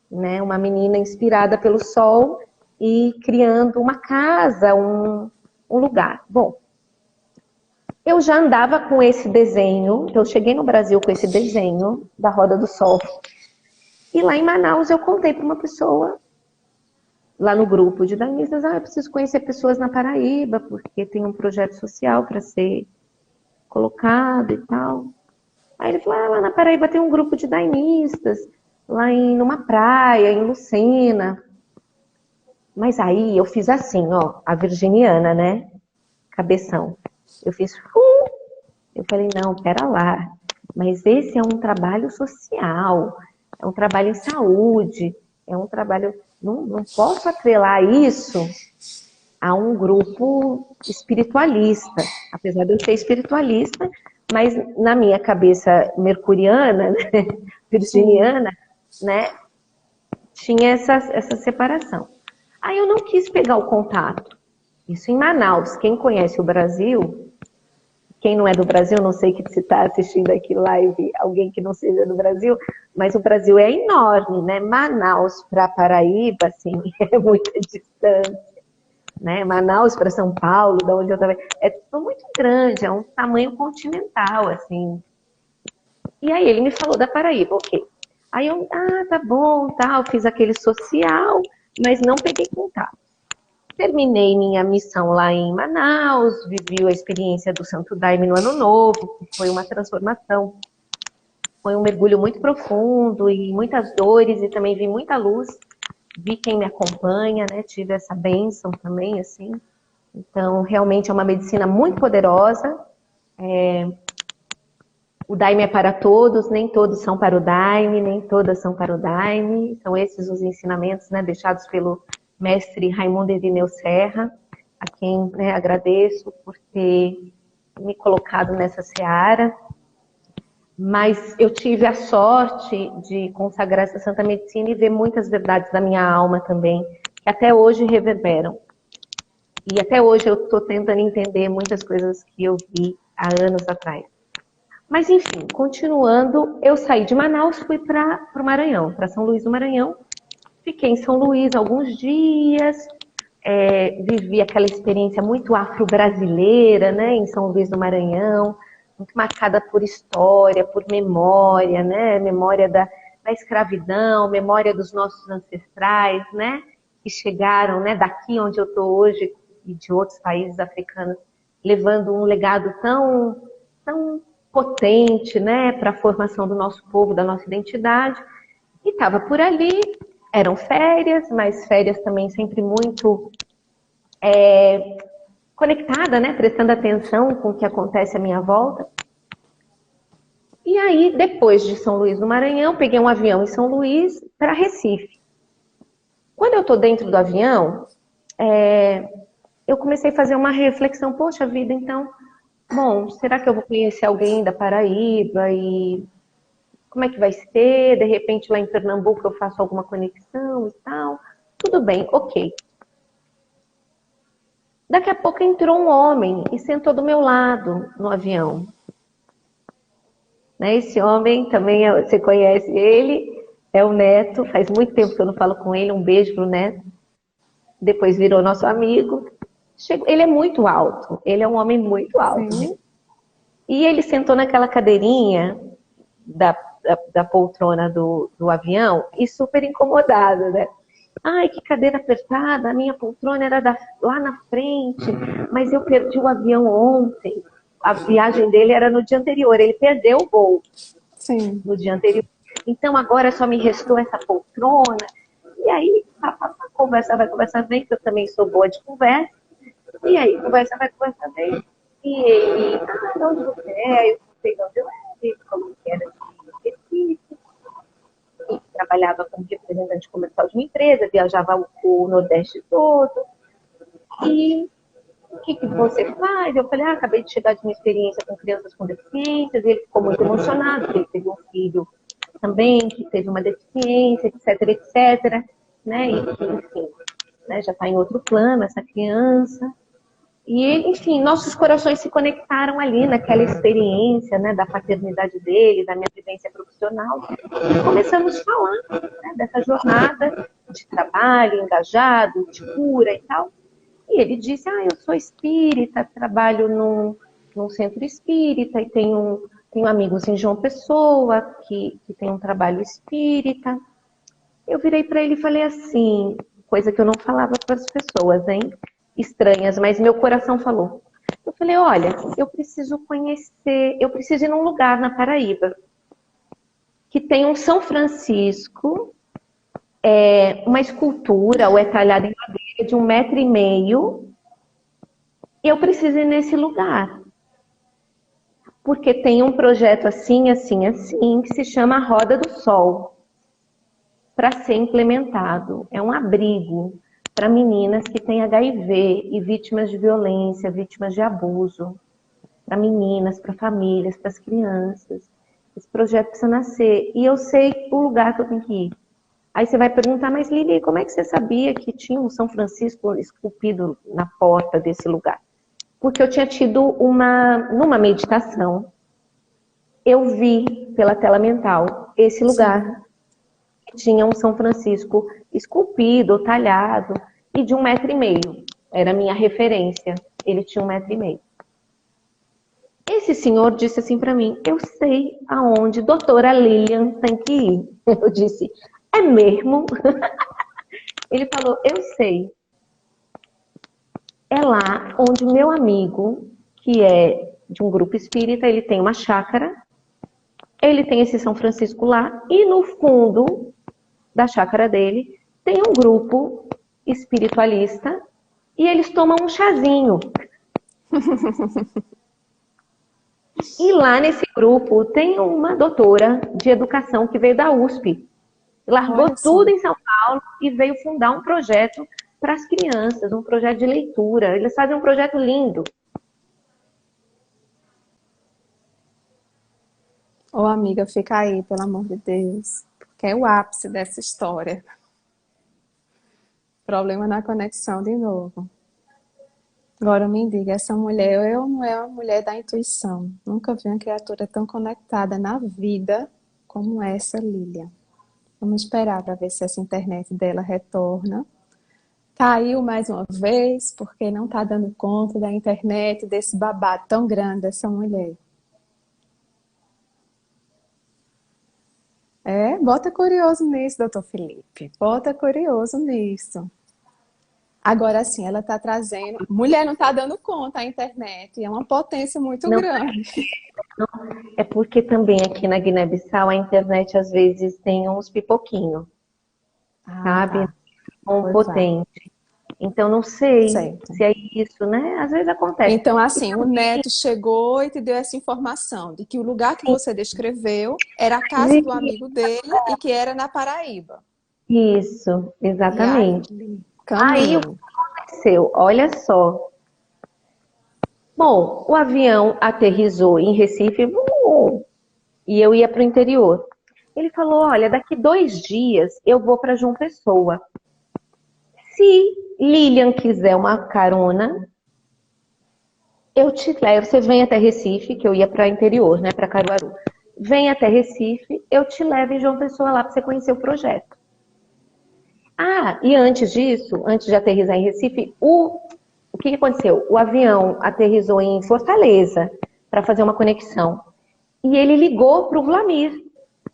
Speaker 2: né, uma menina inspirada pelo sol e criando uma casa, um lugar. Bom, eu já andava com esse desenho, eu cheguei no Brasil com esse desenho da roda do sol, e lá em Manaus eu contei para uma pessoa, lá no grupo de daimistas, eu preciso conhecer pessoas na Paraíba, porque tem um projeto social para ser colocado e tal. Aí ele falou, lá na Paraíba tem um grupo de daimistas, lá numa praia, em Lucena. Mas aí eu fiz assim, ó, a virginiana, né? Cabeção. Eu fiz, eu falei, não, pera lá. Mas esse é um trabalho social, é um trabalho em saúde, é um trabalho... Não posso atrelar isso a um grupo espiritualista. Apesar de eu ser espiritualista, mas na minha cabeça mercuriana, né, virginiana, né, tinha essa separação. Aí eu não quis pegar o contato. Isso em Manaus. Quem conhece o Brasil, quem não é do Brasil, não sei se está assistindo aqui live, alguém que não seja do Brasil, mas o Brasil é enorme, né? Manaus para Paraíba, assim, é muita distância. né? Manaus para São Paulo, da onde eu estava, é tudo muito grande, é um tamanho continental, assim. E aí ele me falou da Paraíba, ok. Aí eu, tá bom, tal, fiz aquele social, mas não peguei contato. Terminei minha missão lá em Manaus, vivi a experiência do Santo Daime no Ano Novo, que foi uma transformação. Foi um mergulho muito profundo e muitas dores, e também vi muita luz. Vi quem me acompanha, né? Tive essa bênção também, assim. Então, realmente é uma medicina muito poderosa. O Daime é para todos, nem todos são para o Daime, nem todas são para o Daime. São esses os ensinamentos, né, deixados pelo mestre Raimundo Irineu Serra, a quem, né, agradeço por ter me colocado nessa seara. Mas eu tive a sorte de consagrar essa Santa Medicina e ver muitas verdades da minha alma também, que até hoje reverberam. E até hoje eu estou tentando entender muitas coisas que eu vi há anos atrás. Mas enfim, continuando, eu saí de Manaus, fui para o Maranhão, para São Luís do Maranhão. Fiquei em São Luís alguns dias, vivi aquela experiência muito afro-brasileira, né, em São Luís do Maranhão, muito marcada por história, por memória, né, memória da escravidão, memória dos nossos ancestrais, né, que chegaram, né, daqui onde eu estou hoje e de outros países africanos, levando um legado tão potente, né, para a formação do nosso povo, da nossa identidade. E estava por ali, eram férias, mas férias também sempre muito conectada, né, prestando atenção com o que acontece à minha volta. E aí, depois de São Luís do Maranhão, peguei um avião em São Luís para Recife. Quando eu estou dentro do avião, eu comecei a fazer uma reflexão, poxa vida, então, bom, será que eu vou conhecer alguém da Paraíba e como é que vai ser? De repente lá em Pernambuco eu faço alguma conexão e tal. Tudo bem, ok. Daqui a pouco entrou um homem e sentou do meu lado no avião. Né? Esse homem também, você conhece ele, é o Neto, faz muito tempo que eu não falo com ele, um beijo pro Neto. Depois virou nosso amigo. Ele é muito alto, ele é um homem muito alto. Né? E ele sentou naquela cadeirinha da poltrona do avião e super incomodado, né? Ai, que cadeira apertada, a minha poltrona era lá na frente, mas eu perdi o avião ontem. A viagem dele era no dia anterior, ele perdeu o voo.
Speaker 1: Sim.
Speaker 2: No dia anterior. Então agora só me restou essa poltrona. E aí, conversa vai, conversa vem, que eu também sou boa de conversa. E aí, conversa vai, conversa vem. E ele, de onde você é? Eu sei de onde eu era, como que era de Recife. E trabalhava como representante comercial de uma empresa, viajava o Nordeste todo. E o que você faz? Eu falei, acabei de chegar de uma experiência com crianças com deficiências. E ele ficou muito emocionado, porque ele teve um filho também que teve uma deficiência, etc, etc. Né? E, enfim, né, já está em outro plano essa criança. E, enfim, nossos corações se conectaram ali naquela experiência, né, da paternidade dele, da minha vivência profissional. E começamos a falar, né, dessa jornada de trabalho engajado, de cura e tal. E ele disse, eu sou espírita, trabalho num centro espírita e tenho amigos em João Pessoa que tem um trabalho espírita. Eu virei para ele e falei assim, coisa que eu não falava para as pessoas, hein? Estranhas, mas meu coração falou. Eu falei, olha, eu preciso conhecer, eu preciso ir num lugar na Paraíba que tem um São Francisco, uma escultura, ou é talhada em madeira, de 1,5 m. Eu preciso ir nesse lugar. Porque tem um projeto assim, assim, assim, que se chama Roda do Sol, para ser implementado. É um abrigo para meninas que têm HIV e vítimas de violência, vítimas de abuso. Para meninas, para famílias, para as crianças. Esse projeto precisa nascer. E eu sei o lugar que eu tenho que ir. Aí você vai perguntar, mas Lili, como é que você sabia que tinha um São Francisco esculpido na porta desse lugar? Porque eu tinha tido numa meditação, eu vi pela tela mental esse lugar. Tinha um São Francisco esculpido ou talhado e de 1,5 m. era a minha referência. Ele tinha 1,5 m. Esse senhor disse assim para mim, eu sei aonde doutora Lilian tem que ir. Eu disse, é mesmo? Ele falou, eu sei. É lá onde meu amigo, que é de um grupo espírita, ele tem uma chácara, ele tem esse São Francisco lá, e no fundo da chácara dele tem um grupo espiritualista, e eles tomam um chazinho. E lá nesse grupo tem uma doutora de educação que veio da USP. Largou
Speaker 1: Olha só.
Speaker 2: tudo em São Paulo e veio fundar um projeto para as crianças, um projeto de leitura. Eles fazem um projeto lindo.
Speaker 1: Ô, amiga, fica aí, pelo amor de Deus. Porque é o ápice dessa história. Problema na conexão de novo. Agora me diga, essa mulher eu não é uma mulher da intuição. Nunca vi uma criatura tão conectada na vida como essa Lilian. Vamos esperar para ver se essa internet dela retorna. Caiu mais uma vez, porque não está dando conta da internet, desse babado tão grande dessa mulher. É, bota curioso nisso, doutor Felipe. Bota curioso nisso. Agora sim, ela está trazendo. Mulher não está dando conta a internet. É uma potência muito
Speaker 2: Não,
Speaker 1: grande.
Speaker 2: é porque também aqui na Guiné-Bissau a internet às vezes tem uns pipoquinhos,
Speaker 1: Ah,
Speaker 2: sabe?
Speaker 1: tá.
Speaker 2: Um
Speaker 1: Pois vai.
Speaker 2: potente. Então não sei
Speaker 1: Certo.
Speaker 2: se é isso, né? Às vezes acontece.
Speaker 1: Então, assim, o neto chegou e te deu essa informação de que o lugar que você descreveu era a casa do amigo dele e que era na Paraíba.
Speaker 2: Isso,
Speaker 1: E aí,
Speaker 2: exatamente. Aí o que
Speaker 1: caminho.
Speaker 2: aconteceu? Olha só. Bom, o avião aterrissou em Recife e eu ia para o interior. Ele falou: olha, daqui 2 dias eu vou para João Pessoa. Se Lilian quiser uma carona, eu te levo. Você vem até Recife, que eu ia para o interior, né, para Caruaru. Vem até Recife, eu te levo em João Pessoa lá para você conhecer o projeto. Ah, e antes disso, antes de aterrissar em Recife, o que aconteceu? O avião aterrissou em Fortaleza para fazer uma conexão. E ele ligou para o Vlamir,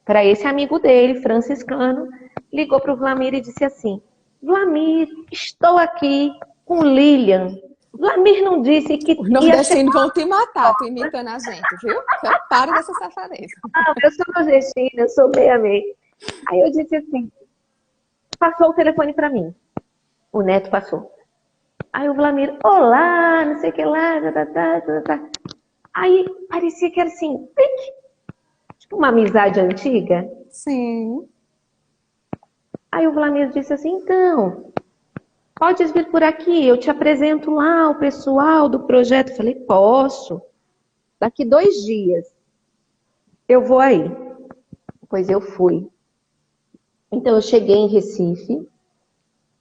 Speaker 2: para esse amigo dele, franciscano, ligou para o Vlamir e disse assim: Vlamir, estou aqui com Lilian. Vlamir não disse que
Speaker 1: Os
Speaker 2: ia chegar.
Speaker 1: nordestinos vão te matar, tu imitando a gente, viu? Para dessa safadeza.
Speaker 2: Não, eu sou nordestina, eu sou meia-meia. Aí eu disse assim, passou o telefone para mim. O neto passou. Aí o Vlamir, olá, não sei o que lá, tá, tá, tá, tá. Aí parecia que era assim, tipo uma amizade antiga.
Speaker 1: Sim.
Speaker 2: Aí o Vlamir disse assim, então, podes vir por aqui, eu te apresento lá o pessoal do projeto. Eu falei, posso. Daqui 2 dias eu vou aí. Pois eu fui. Então eu cheguei em Recife,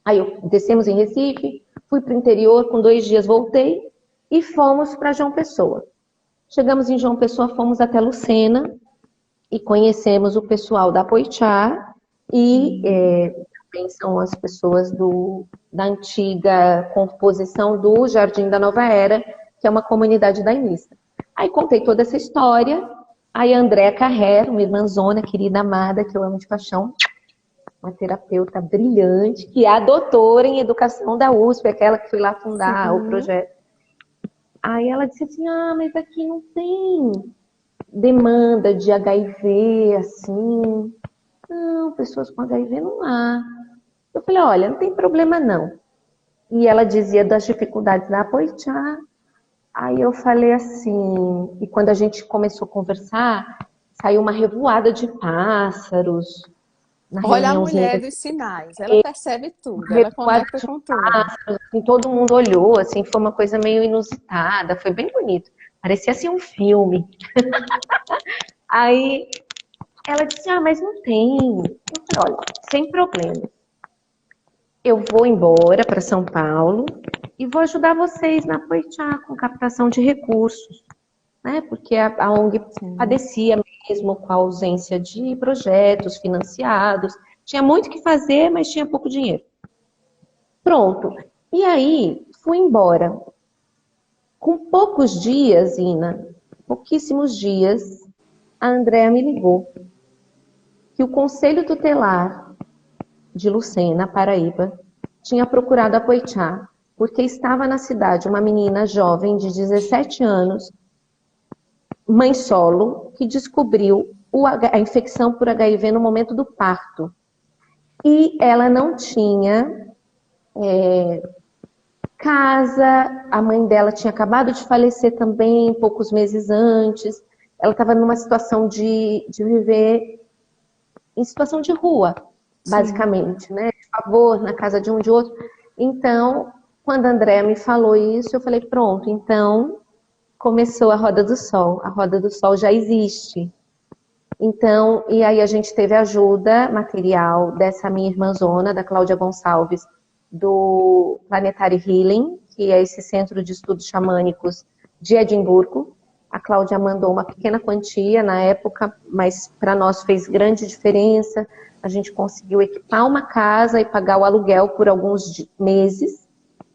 Speaker 2: aí descemos em Recife, fui para o interior, com 2 dias voltei e fomos para João Pessoa. Chegamos em João Pessoa, fomos até Lucena e conhecemos o pessoal da Poichá e também são as pessoas da antiga composição do Jardim da Nova Era, que é uma comunidade daimista. Aí contei toda essa história, aí a Andréa Carrero, uma irmãzona querida, amada, que eu amo de paixão, uma terapeuta brilhante, que é a doutora em educação da USP, aquela que foi lá fundar o
Speaker 1: Sim.
Speaker 2: projeto. Aí ela disse assim, mas aqui não tem demanda de HIV, assim. Não, pessoas com HIV não há. Eu falei, olha, não tem problema não. E ela dizia das dificuldades da Apoichá. Aí eu falei assim, e quando a gente começou a conversar, saiu uma revoada de pássaros na
Speaker 1: Olha a
Speaker 2: reuniãozinha.
Speaker 1: mulher dos sinais. Ela percebe tudo, ela
Speaker 2: Revoada
Speaker 1: conecta
Speaker 2: de
Speaker 1: com tudo.
Speaker 2: pássaros, assim, todo mundo olhou, assim, foi uma coisa meio inusitada, foi bem bonito. Parecia assim um filme. Aí ela disse, mas não tem. Eu falei, olha, sem problema. Eu vou embora para São Paulo e vou ajudar vocês na Poichá com captação de recursos, né? Porque a ONG
Speaker 1: Sim.
Speaker 2: padecia mesmo com a ausência de projetos financiados. Tinha muito o que fazer, mas tinha pouco dinheiro. Pronto. E aí, fui embora. Com poucos dias, Ina, pouquíssimos dias, a Andréa me ligou que o Conselho Tutelar de Lucena, Paraíba, tinha procurado a Poitiá, porque estava na cidade uma menina jovem de 17 anos, mãe solo, que descobriu a infecção por HIV no momento do parto. E ela não tinha casa, a mãe dela tinha acabado de falecer também, poucos meses antes. Ela estava numa situação de viver em situação de rua, basicamente, né? De favor, na casa de um de outro. Então, quando a Andréa me falou isso, eu falei, pronto, então começou a Roda do Sol. A Roda do Sol já existe. Então, e aí a gente teve ajuda material dessa minha irmãzona, da Cláudia Gonçalves, do Planetary Healing, que é esse centro de estudos xamânicos de Edimburgo. A Cláudia mandou uma pequena quantia na época, mas para nós fez grande diferença. A gente conseguiu equipar uma casa e pagar o aluguel por alguns meses.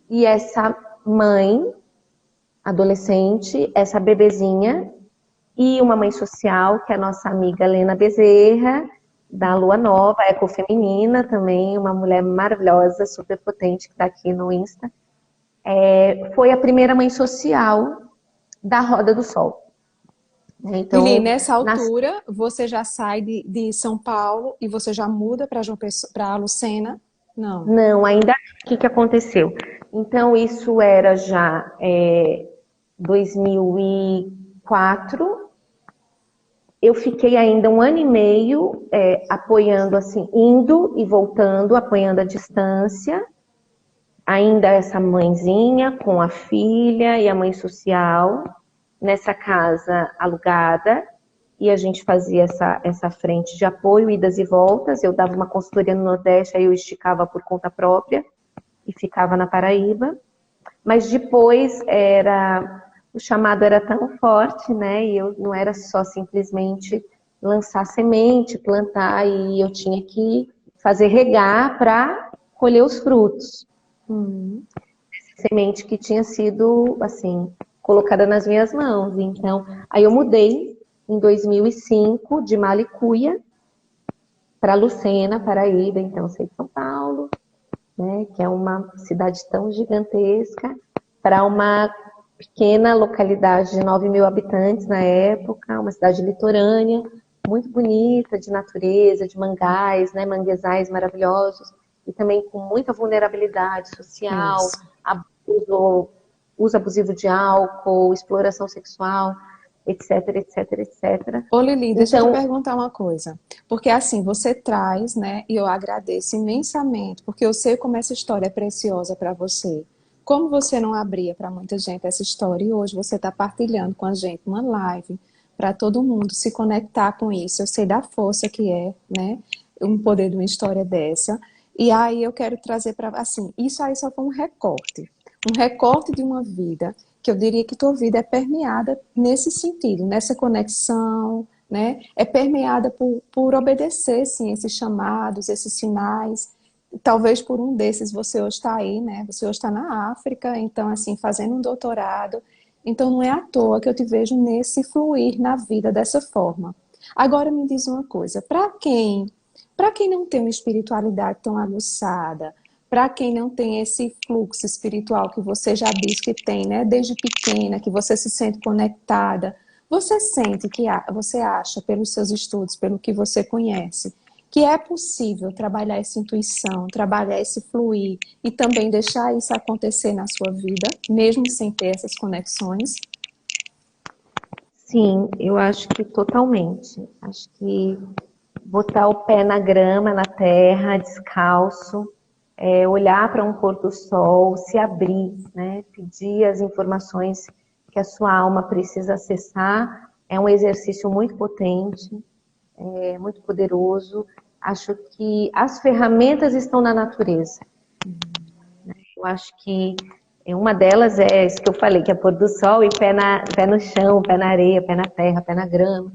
Speaker 2: E essa mãe, adolescente, essa bebezinha, e uma mãe social, que é a nossa amiga Lena Bezerra, da Lua Nova, ecofeminina também, uma mulher maravilhosa, super potente, que está aqui no Insta. Foi a primeira mãe social da Roda do Sol. Então,
Speaker 1: Lili, nessa altura, você já sai de São Paulo e você já muda para Lucena? Não.
Speaker 2: Não, ainda o que aconteceu? Então, isso era já 2004. Eu fiquei ainda 1 ano e meio apoiando, assim, indo e voltando, apoiando à distância. Ainda essa mãezinha com a filha e a mãe social nessa casa alugada, e a gente fazia essa frente de apoio, idas e voltas. Eu dava uma consultoria no Nordeste, aí eu esticava por conta própria e ficava na Paraíba. Mas depois o chamado era tão forte, né? E eu não era só simplesmente lançar semente, plantar, e eu tinha que fazer regar para colher os frutos. Essa semente que tinha sido, assim, colocada nas minhas mãos. Então, aí eu mudei em 2005 de Malicuia para Lucena, Paraíba, então saí de São Paulo, né, que é uma cidade tão gigantesca, para uma pequena localidade de 9.000 habitantes na época, uma cidade litorânea, muito bonita, de natureza, de mangás, né, manguezais maravilhosos, e também com muita vulnerabilidade social, uso abusivo de álcool, exploração sexual, etc, etc, etc.
Speaker 1: Ô Lili, deixa eu te perguntar uma coisa. Porque assim, você traz, né, e eu agradeço imensamente, porque eu sei como essa história é preciosa para você. Como você não abria para muita gente essa história e hoje você está partilhando com a gente uma live para todo mundo se conectar com isso. Eu sei da força que é, né, um poder de uma história dessa. E aí eu quero trazer para, assim, isso aí só foi um recorte de uma vida, que eu diria que tua vida é permeada nesse sentido, nessa conexão, né? É permeada por obedecer, sim, esses chamados, esses sinais. Talvez por um desses você hoje está aí, né? Você hoje está na África, então, assim, fazendo um doutorado. Então, não é à toa que eu te vejo nesse fluir na vida dessa forma. Agora, me diz uma coisa, para quem não tem uma espiritualidade tão aguçada, para quem não tem esse fluxo espiritual que você já disse que tem, né, desde pequena, que você se sente conectada, você sente que você acha, pelos seus estudos, pelo que você conhece, que é possível trabalhar essa intuição, trabalhar esse fluir e também deixar isso acontecer na sua vida, mesmo sem ter essas conexões?
Speaker 2: Sim, eu acho que totalmente. Acho que botar o pé na grama, na terra, descalço, olhar para um pôr do sol, se abrir, né? Pedir as informações que a sua alma precisa acessar, é um exercício muito potente, muito poderoso. Acho que as ferramentas estão na natureza. Eu acho que uma delas é isso que eu falei, que é pôr do sol e pé no chão, pé na areia, pé na terra, pé na grama.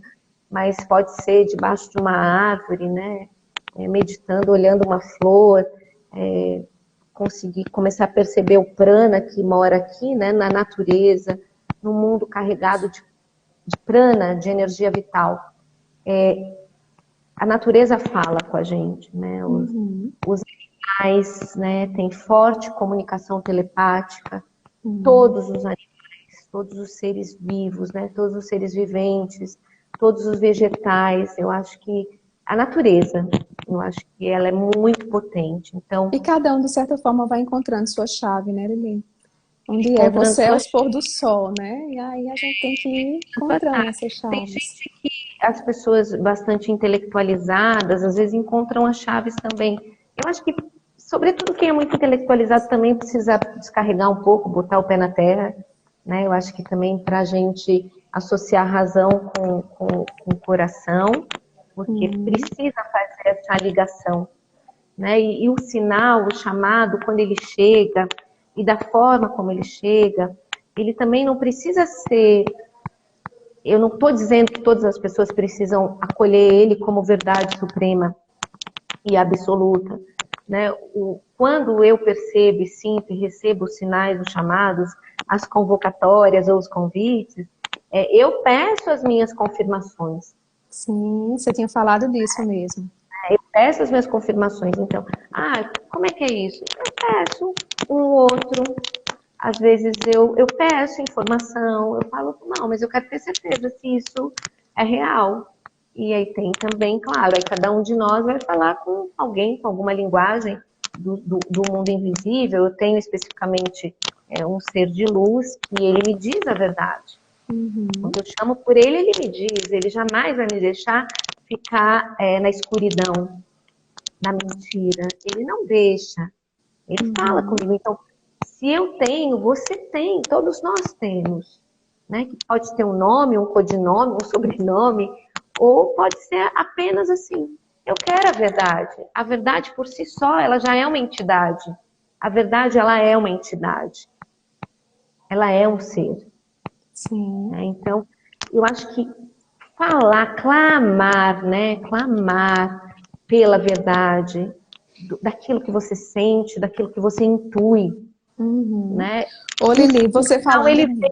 Speaker 2: Mas pode ser debaixo de uma árvore, né? Meditando, olhando uma flor. conseguir começar a perceber o prana que mora aqui, né, na natureza, no mundo carregado de prana, de energia vital. A natureza fala com a gente, né? Os animais, né, têm forte comunicação telepática, todos os animais, todos os seres vivos, né, todos os seres viventes, todos os vegetais. Eu acho que a natureza, eu acho que ela é muito potente. Então,
Speaker 1: E cada um, de certa forma, vai encontrando sua chave, né, Lili? Onde é?
Speaker 2: encontrando
Speaker 1: Você é
Speaker 2: suas
Speaker 1: os pôr do sol, né? E aí a gente tem que ir encontrando essas
Speaker 2: Tem
Speaker 1: chaves.
Speaker 2: gente que as pessoas bastante intelectualizadas, às vezes encontram as chaves também. Eu acho que, sobretudo quem é muito intelectualizado também precisa descarregar um pouco, botar o pé na terra, né? Eu acho que também para a gente associar a razão com o coração, porque precisa fazer essa ligação, né? E o sinal, o chamado, quando ele chega, e da forma como ele chega, ele também não precisa ser. Eu não estou dizendo que todas as pessoas precisam acolher ele como verdade suprema e absoluta, né? Quando eu percebo e sinto e recebo os sinais, os chamados, as convocatórias ou os convites, eu peço as minhas confirmações.
Speaker 1: Sim, você tinha falado disso mesmo.
Speaker 2: Eu peço as minhas confirmações. Então, como é que é isso? Eu peço um outro. Às vezes eu peço informação, eu falo, não, mas eu quero ter certeza se isso é real. E aí tem também, claro, aí cada um de nós vai falar com alguém, com alguma linguagem do mundo invisível. Eu tenho especificamente um ser de luz que ele me diz a verdade. Quando eu chamo por ele, ele me diz, ele jamais vai me deixar ficar na escuridão, na mentira. Ele não deixa. Ele fala comigo. Então, se eu tenho, você tem, todos nós temos, né? Que pode ter um nome, um codinome, um sobrenome, ou pode ser apenas assim. Eu quero a verdade. A verdade por si só, ela já é uma entidade. A verdade, ela é uma entidade. Ela é um ser.
Speaker 1: Sim.
Speaker 2: Né? Então, eu acho que falar, clamar, né? Clamar pela verdade, daquilo que você sente, daquilo que você intui, né?
Speaker 1: Ô, Lili, você
Speaker 2: Então ele
Speaker 1: falando,
Speaker 2: vem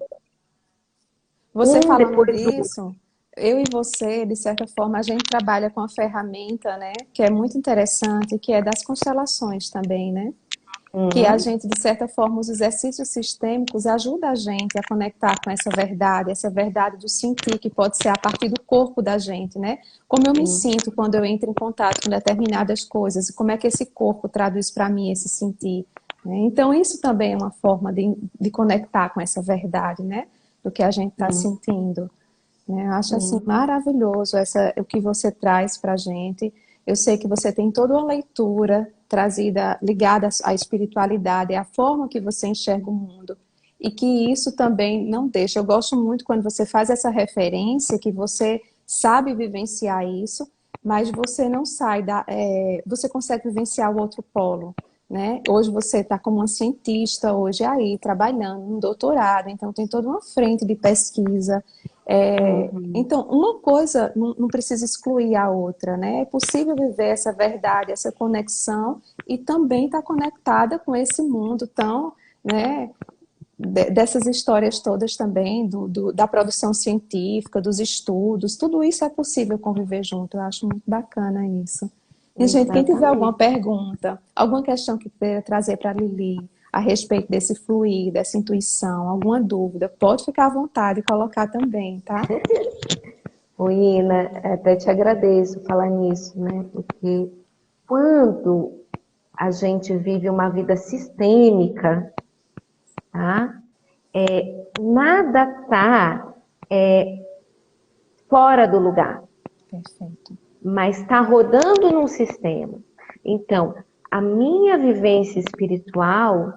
Speaker 1: você
Speaker 2: um
Speaker 1: falando
Speaker 2: depois do outro.
Speaker 1: disso, eu e você, de certa forma, a gente trabalha com a ferramenta, né, que é muito interessante, que é das constelações também, né? Que a gente, de certa forma, os exercícios sistêmicos ajudam a gente a conectar com essa verdade do sentir, que pode ser a partir do corpo da gente, né? Como eu me sinto quando eu entro em contato com determinadas coisas, e como é que esse corpo traduz para mim esse sentir, né? Então, isso também é uma forma de conectar com essa verdade, né? Do que a gente está sentindo. Né? Eu acho assim maravilhoso o que você traz para a gente. Eu sei que você tem toda uma leitura trazida, ligada à espiritualidade, é a forma que você enxerga o mundo. E que isso também não deixa. Eu gosto muito quando você faz essa referência, que você sabe vivenciar isso, mas você não sai você consegue vivenciar o outro polo. Né? Hoje você está como uma cientista, hoje aí, trabalhando no doutorado, então tem toda uma frente de pesquisa. Então, uma coisa não precisa excluir a outra, né? É possível viver essa verdade, essa conexão e também estar conectada com esse mundo tão, né, dessas histórias todas também, da produção científica, dos estudos, tudo isso é possível conviver junto. Eu acho muito bacana isso. E, gente, quem tiver alguma
Speaker 2: Exatamente.
Speaker 1: pergunta, alguma questão que queira trazer para a Lili a respeito desse fluir, dessa intuição, alguma dúvida, pode ficar à vontade e colocar também, tá?
Speaker 2: Oi, Ina, até te agradeço falar nisso, né? Porque quando a gente vive uma vida sistêmica, tá? Nada tá fora do lugar,
Speaker 1: Perfeito.
Speaker 2: mas está rodando num sistema. Então, a minha vivência espiritual,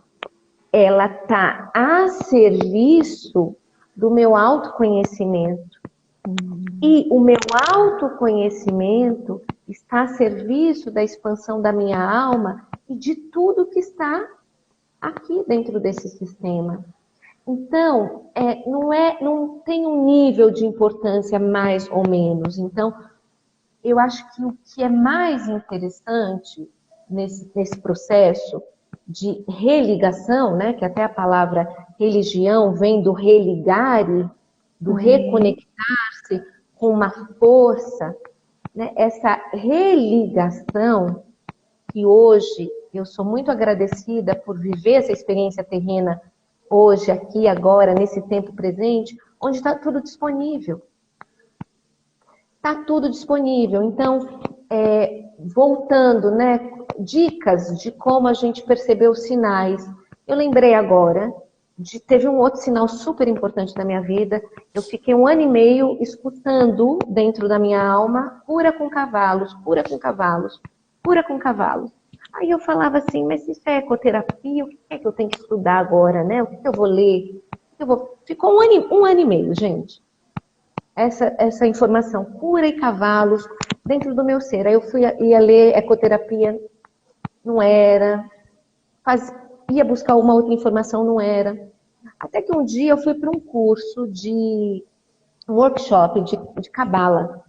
Speaker 2: ela tá a serviço do meu autoconhecimento. E o meu autoconhecimento está a serviço da expansão da minha alma e de tudo que está aqui dentro desse sistema. Então, não tem um nível de importância mais ou menos. Então, eu acho que o que é mais interessante nesse processo de religação, né? Que até a palavra religião vem do religare, do reconectar-se com uma força, né? Essa religação que hoje eu sou muito agradecida por viver essa experiência terrena hoje, aqui, agora, nesse tempo presente, onde está tudo disponível. Está tudo disponível. Então, voltando, né? Dicas de como a gente percebeu os sinais. Eu lembrei agora teve um outro sinal super importante na minha vida. Eu fiquei 1 ano e meio escutando dentro da minha alma, cura com cavalos, cura com cavalos, cura com cavalos. Aí eu falava assim, mas isso é ecoterapia? O que é que eu tenho que estudar agora, né? O que eu vou ler? Ficou 1 ano e meio, gente. Essa informação, cura e cavalos, dentro do meu ser. Aí eu ia ler ecoterapia, não era. Ia buscar uma outra informação, não era. Até que um dia eu fui para um curso um workshop de cabala.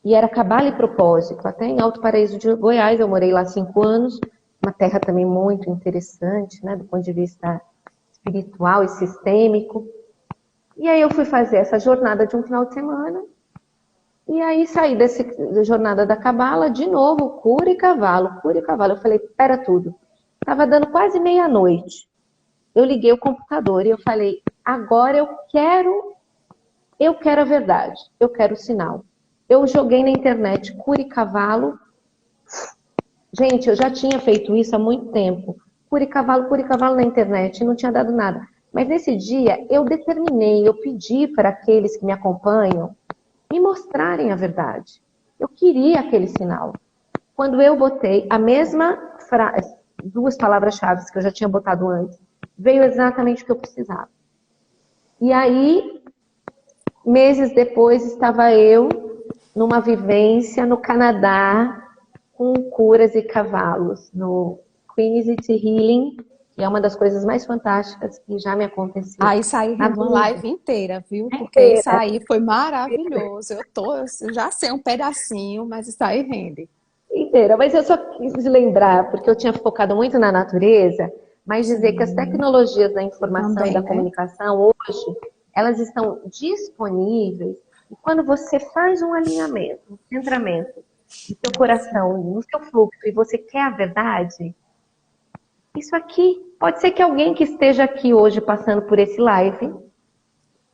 Speaker 2: E era cabala e propósito, até em Alto Paraíso de Goiás. Eu morei lá 5 anos, uma terra também muito interessante, né, do ponto de vista espiritual e sistêmico. E aí eu fui fazer essa jornada de um final de semana. E aí saí da jornada da cabala, de novo, cura e cavalo, cura e cavalo. Eu falei, pera tudo. Estava dando quase meia-noite. Eu liguei o computador e eu falei, agora eu quero a verdade, eu quero o sinal. Eu joguei na internet cura e cavalo. Gente, eu já tinha feito isso há muito tempo. Cura e cavalo na internet, não tinha dado nada. Mas nesse dia eu determinei, eu pedi para aqueles que me acompanham me mostrarem a verdade. Eu queria aquele sinal. Quando eu botei a mesma frase, 2 palavras-chave que eu já tinha botado antes, veio exatamente o que eu precisava. E aí, meses depois, estava eu numa vivência no Canadá com curas e cavalos, no Queen's Healing, que é uma das coisas mais fantásticas que já me aconteceu.
Speaker 1: Ah, isso aí
Speaker 2: na
Speaker 1: rende uma
Speaker 2: vida
Speaker 1: live inteira, viu? Porque isso
Speaker 2: inteira.
Speaker 1: aí foi maravilhoso. Eu já sei um pedacinho, mas isso aí rende.
Speaker 2: Inteira, mas eu só quis lembrar, porque eu tinha focado muito na natureza, mas dizer que as
Speaker 1: Sim,
Speaker 2: tecnologias da informação e
Speaker 1: também,
Speaker 2: da
Speaker 1: né?
Speaker 2: comunicação hoje, elas estão disponíveis, e quando você faz um alinhamento, um centramento do seu coração, no seu fluxo, e você quer a verdade, isso aqui, pode ser que alguém que esteja aqui hoje passando por esse live,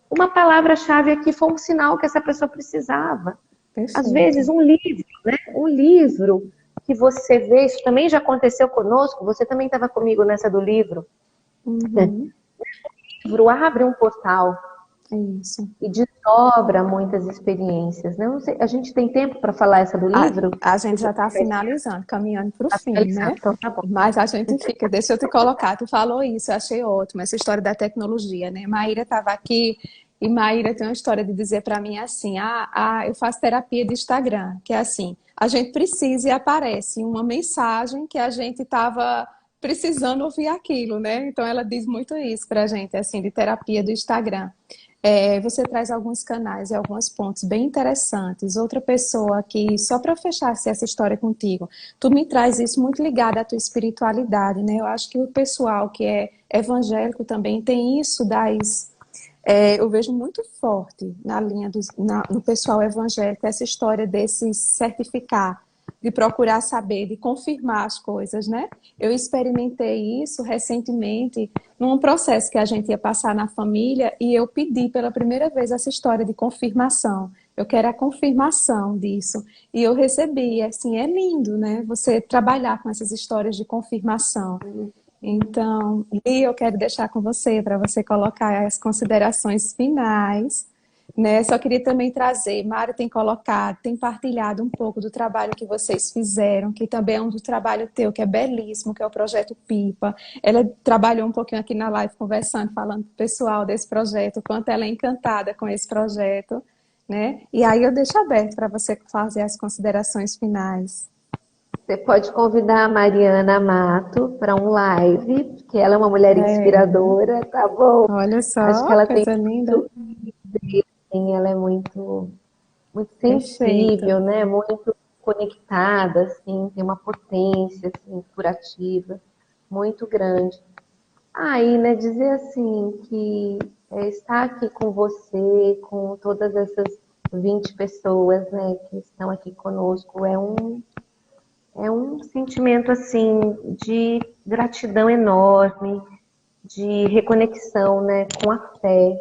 Speaker 2: uma palavra-chave aqui foi um sinal que essa pessoa precisava. Às vezes,
Speaker 1: Perfeito.
Speaker 2: um livro, né? Um livro que você vê, isso também já aconteceu conosco, você também estava comigo nessa do livro.
Speaker 1: Uhum,
Speaker 2: O livro abre um portal
Speaker 1: é isso.
Speaker 2: e desdobra muitas experiências, né? Não sei, a gente tem tempo para falar essa do
Speaker 1: A,
Speaker 2: livro?
Speaker 1: a gente já está finalizando, caminhando para o
Speaker 2: Tá
Speaker 1: fim, né?
Speaker 2: finalizado, então tá bom.
Speaker 1: Mas a gente fica, deixa eu te colocar, tu falou isso, eu achei ótimo, essa história da tecnologia, né? Maíra estava aqui e Maíra tem uma história de dizer para mim assim, eu faço terapia de Instagram, que é assim, a gente precisa e aparece uma mensagem que a gente estava precisando ouvir aquilo, né? Então ela diz muito isso para a gente, assim, de terapia do Instagram. Você traz alguns canais e alguns pontos bem interessantes. Outra pessoa que, só para fechar essa história contigo, tu me traz isso muito ligado à tua espiritualidade, né? Eu acho que o pessoal que é evangélico também tem isso eu vejo muito forte na linha no pessoal evangélico essa história desse certificar, de procurar saber, de confirmar as coisas, né? Eu experimentei isso recentemente num processo que a gente ia passar na família e eu pedi pela primeira vez essa história de confirmação. Eu quero a confirmação disso. E eu recebi, assim, é lindo, né? Você trabalhar com essas histórias de confirmação. Então, e eu quero deixar com você para você colocar as considerações finais, né? Só queria também trazer, Mara tem colocado, tem partilhado um pouco do trabalho que vocês fizeram, que também é um do trabalho teu, que é belíssimo, que é o projeto Pipa. Ela trabalhou um pouquinho aqui na live conversando, falando pro pessoal desse projeto, o quanto ela é encantada com esse projeto, né? E aí eu deixo aberto para você fazer as considerações finais.
Speaker 2: Você pode convidar a Mariana Mato para um live, porque ela é uma mulher
Speaker 1: É,
Speaker 2: inspiradora, tá bom?
Speaker 1: olha
Speaker 2: Acho que
Speaker 1: só,
Speaker 2: ela tem
Speaker 1: coisa linda.
Speaker 2: muito, assim, ela é muito
Speaker 1: Perfeito.
Speaker 2: sensível, né? Muito conectada, assim, tem uma potência assim, curativa. muito grande. Aí, né, dizer assim que estar aqui com você, com todas essas 20 pessoas, né, que estão aqui conosco, é um sentimento assim de gratidão enorme, de reconexão, né, com a fé,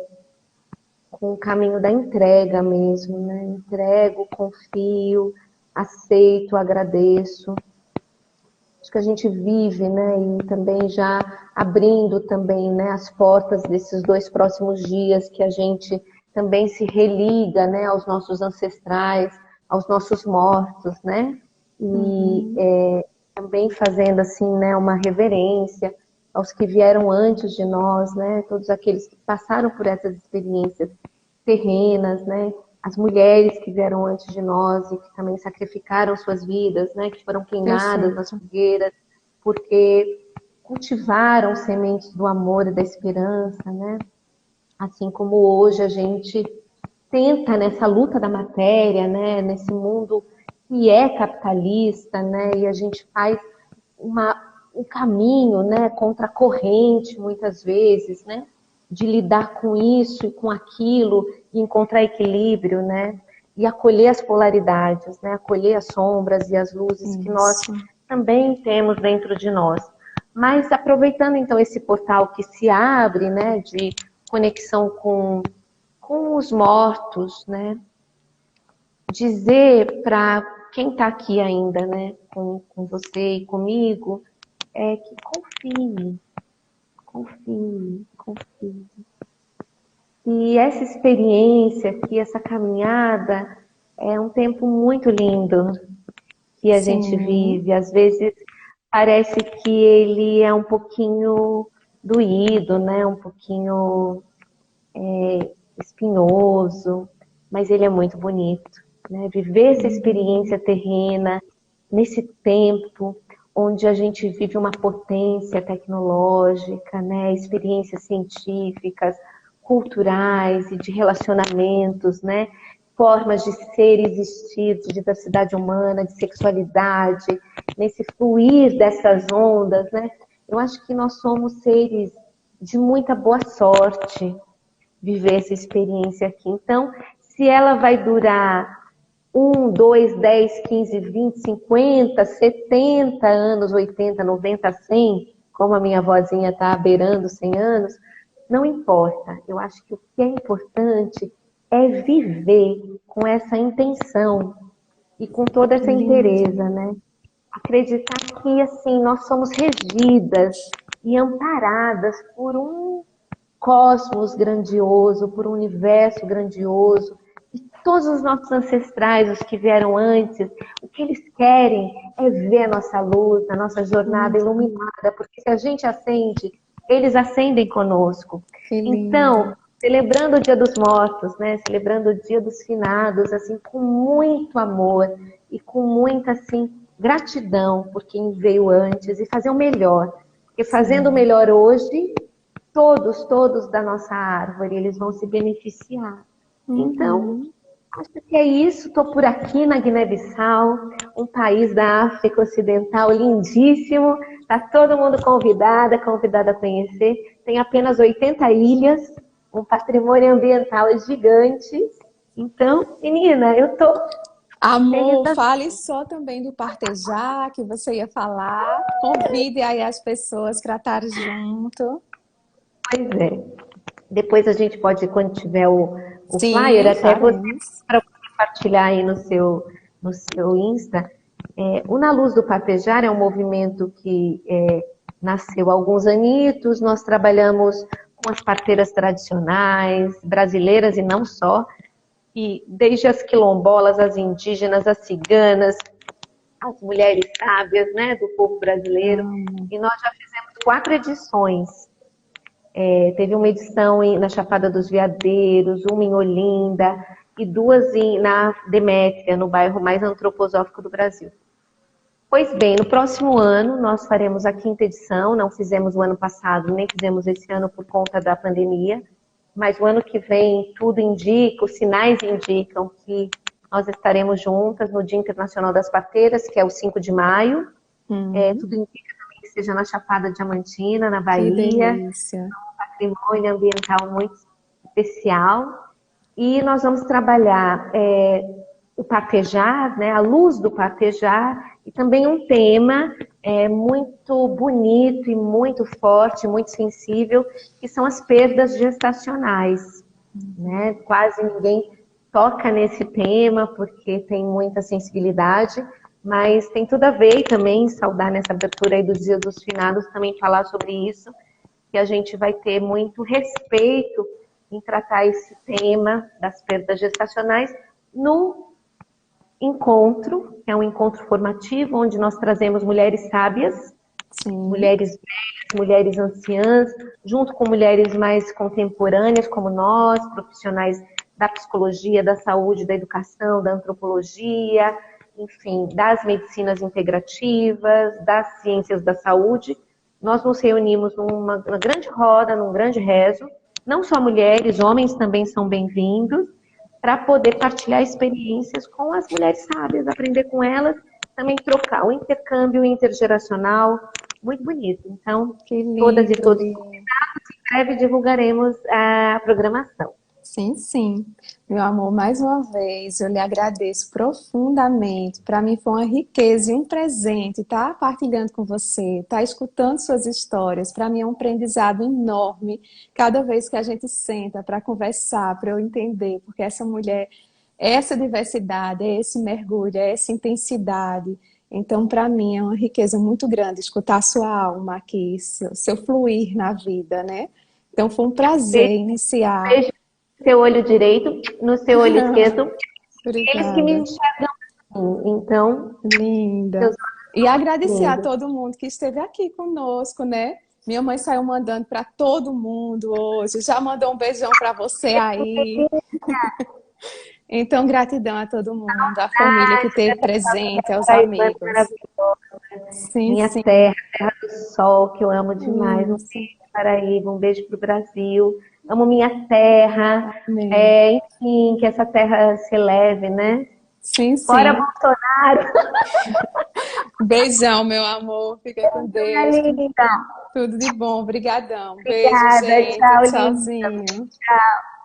Speaker 2: com o caminho da entrega mesmo, né? Entrego, confio, aceito, agradeço. Acho que a gente vive, né, e também já abrindo também, né, as portas desses 2 próximos dias que a gente também se religa, né, aos nossos ancestrais, aos nossos mortos, né, e
Speaker 1: Uhum.
Speaker 2: também fazendo assim, né, uma reverência aos que vieram antes de nós, né, todos aqueles que passaram por essas experiências terrenas, né, as mulheres que vieram antes de nós e que também sacrificaram suas vidas, né, que foram queimadas nas
Speaker 1: Perfeito.
Speaker 2: fogueiras, porque cultivaram sementes do amor e da esperança, né? Assim como hoje a gente tenta nessa luta da matéria, né, nesse mundo que é capitalista, né, e a gente faz um caminho, né, contra a corrente muitas vezes, né, de lidar com isso e com aquilo e encontrar equilíbrio, né, e acolher as polaridades, né, acolher as sombras e as luzes que nós
Speaker 1: Isso.
Speaker 2: também temos dentro de nós. Mas aproveitando então esse portal que se abre, né, de conexão com os mortos, né, dizer para quem está aqui ainda, né, com você e comigo, é que confie, confie, confie. E essa experiência aqui, essa caminhada, é um tempo muito lindo que a gente
Speaker 1: Sim.
Speaker 2: vive. Às vezes parece que ele é um pouquinho doído, né? Um pouquinho espinhoso, mas ele é muito bonito, né? Viver essa
Speaker 1: Uhum.
Speaker 2: experiência terrena nesse tempo onde a gente vive uma potência tecnológica, né? Experiências científicas, culturais e de relacionamentos, né? Formas de ser e existir, de diversidade humana, de sexualidade, nesse fluir dessas ondas, né? Eu acho que nós somos seres de muita boa sorte, viver essa experiência aqui. Então, se ela vai durar 1, 2, 10, 15, 20, 50, 70 anos, 80, 90, 100, como a minha vozinha está beirando 100 anos, não importa. Eu acho que o que é importante é viver com essa intenção e com toda
Speaker 1: Que
Speaker 2: essa
Speaker 1: lindo.
Speaker 2: inteireza, né? Acreditar que, assim, nós somos regidas e amparadas por um cosmos grandioso, por um universo grandioso. E todos os nossos ancestrais, os que vieram antes, o que eles querem é ver a nossa luz, a nossa jornada
Speaker 1: Uhum.
Speaker 2: iluminada, porque se a gente acende, eles acendem conosco.
Speaker 1: Que
Speaker 2: Então,
Speaker 1: lindo.
Speaker 2: celebrando o Dia dos Mortos, né? Celebrando o Dia dos Finados, assim, com muito amor e com muita, assim, gratidão por quem veio antes e fazer o melhor. Porque fazendo o
Speaker 1: Sim.
Speaker 2: melhor hoje, todos da nossa árvore, eles vão se beneficiar. Então,
Speaker 1: Uhum.
Speaker 2: acho que é isso. Estou por aqui na Guiné-Bissau, um país da África Ocidental lindíssimo. Está todo mundo convidado a conhecer. Tem apenas 80 ilhas, um patrimônio ambiental gigante. Então, menina, eu estou feliz
Speaker 1: Amor,
Speaker 2: da
Speaker 1: fale só também do Partejá, que você ia falar. Convide aí as pessoas para estar junto.
Speaker 2: Pois é. Depois a gente pode, quando tiver o flyer,
Speaker 1: Sim,
Speaker 2: até você
Speaker 1: faremos.
Speaker 2: para compartilhar aí no seu Insta. O Na Luz do Papejar é um movimento que nasceu há alguns anitos. Nós trabalhamos com as parteiras tradicionais, brasileiras e não só, e desde as quilombolas, as indígenas, as ciganas, as mulheres sábias, né, do povo brasileiro.
Speaker 1: Amo.
Speaker 2: E nós já fizemos 4 edições. Teve uma edição na Chapada dos Veadeiros, uma em Olinda e 2 na Demétria, no bairro mais antroposófico do Brasil. Pois bem, no próximo ano nós faremos a 5ª edição, não fizemos o ano passado, nem fizemos esse ano por conta da pandemia, mas o ano que vem tudo indica, os sinais indicam que nós estaremos juntas no Dia Internacional das Parteiras, que é o 5 de maio.
Speaker 1: Hum.
Speaker 2: Tudo indica seja na Chapada Diamantina, na
Speaker 1: Que
Speaker 2: Bahia,
Speaker 1: delícia.
Speaker 2: patrimônio ambiental muito especial. E nós vamos trabalhar o partejar, né, a luz do partejar, e também um tema muito bonito e muito forte, muito sensível, que são as perdas gestacionais. Né? Quase ninguém toca nesse tema, porque tem muita sensibilidade, mas tem tudo a ver e também saudar nessa abertura aí do Dia dos Finados, também falar sobre isso, que a gente vai ter muito respeito em tratar esse tema das perdas gestacionais no encontro, que é um encontro formativo, onde nós trazemos mulheres sábias,
Speaker 1: Sim,
Speaker 2: mulheres velhas, mulheres anciãs, junto com mulheres mais contemporâneas como nós, profissionais da psicologia, da saúde, da educação, da antropologia, enfim, das medicinas integrativas, das ciências da saúde. Nós nos reunimos numa grande roda, num grande rezo, não só mulheres, homens também são bem-vindos, para poder partilhar experiências com as mulheres sábias, aprender com elas, também trocar o intercâmbio intergeracional, muito bonito. Então,
Speaker 1: que
Speaker 2: todas e
Speaker 1: lindo,
Speaker 2: todos,
Speaker 1: Lia.
Speaker 2: em breve divulgaremos a programação.
Speaker 1: Sim, sim. Meu amor, mais uma vez, eu lhe agradeço profundamente. Para mim foi uma riqueza e um presente estar partilhando com você, estar escutando suas histórias. Para mim é um aprendizado enorme cada vez que a gente senta para conversar, para eu entender, porque essa mulher, é essa diversidade, é esse mergulho, é essa intensidade. Então, para mim é uma riqueza muito grande escutar sua alma aqui, seu fluir na vida, né? Então, foi um prazer iniciar.
Speaker 2: Beijo no seu olho direito, no seu olho esquerdo, eles que me
Speaker 1: Obrigada,
Speaker 2: enxergam assim. Então, seus
Speaker 1: linda. E
Speaker 2: olhos
Speaker 1: agradecer a
Speaker 2: lindos.
Speaker 1: todo mundo que esteve aqui conosco, né? Minha mãe saiu mandando para todo mundo hoje, já mandou um beijão para você aí. Então, gratidão a todo mundo, a família que esteve presente, aos
Speaker 2: Paraibana
Speaker 1: amigos.
Speaker 2: maravilhosa,
Speaker 1: Sim,
Speaker 2: minha
Speaker 1: sim,
Speaker 2: terra, terra do sol, que eu amo demais. Um
Speaker 1: isso.
Speaker 2: beijo, Paraíba, um beijo pro Brasil. Amo minha terra.
Speaker 1: Amém.
Speaker 2: Enfim, que essa terra se eleve, né?
Speaker 1: Sim,
Speaker 2: Fora
Speaker 1: sim.
Speaker 2: Bolsonaro,
Speaker 1: Beijão, meu amor. Fica com
Speaker 2: minha
Speaker 1: Deus.
Speaker 2: linda.
Speaker 1: Tudo de bom. Obrigadão. Beijo,
Speaker 2: Obrigada,
Speaker 1: gente.
Speaker 2: tchau, linda.
Speaker 1: Tchauzinho.
Speaker 2: Tchau.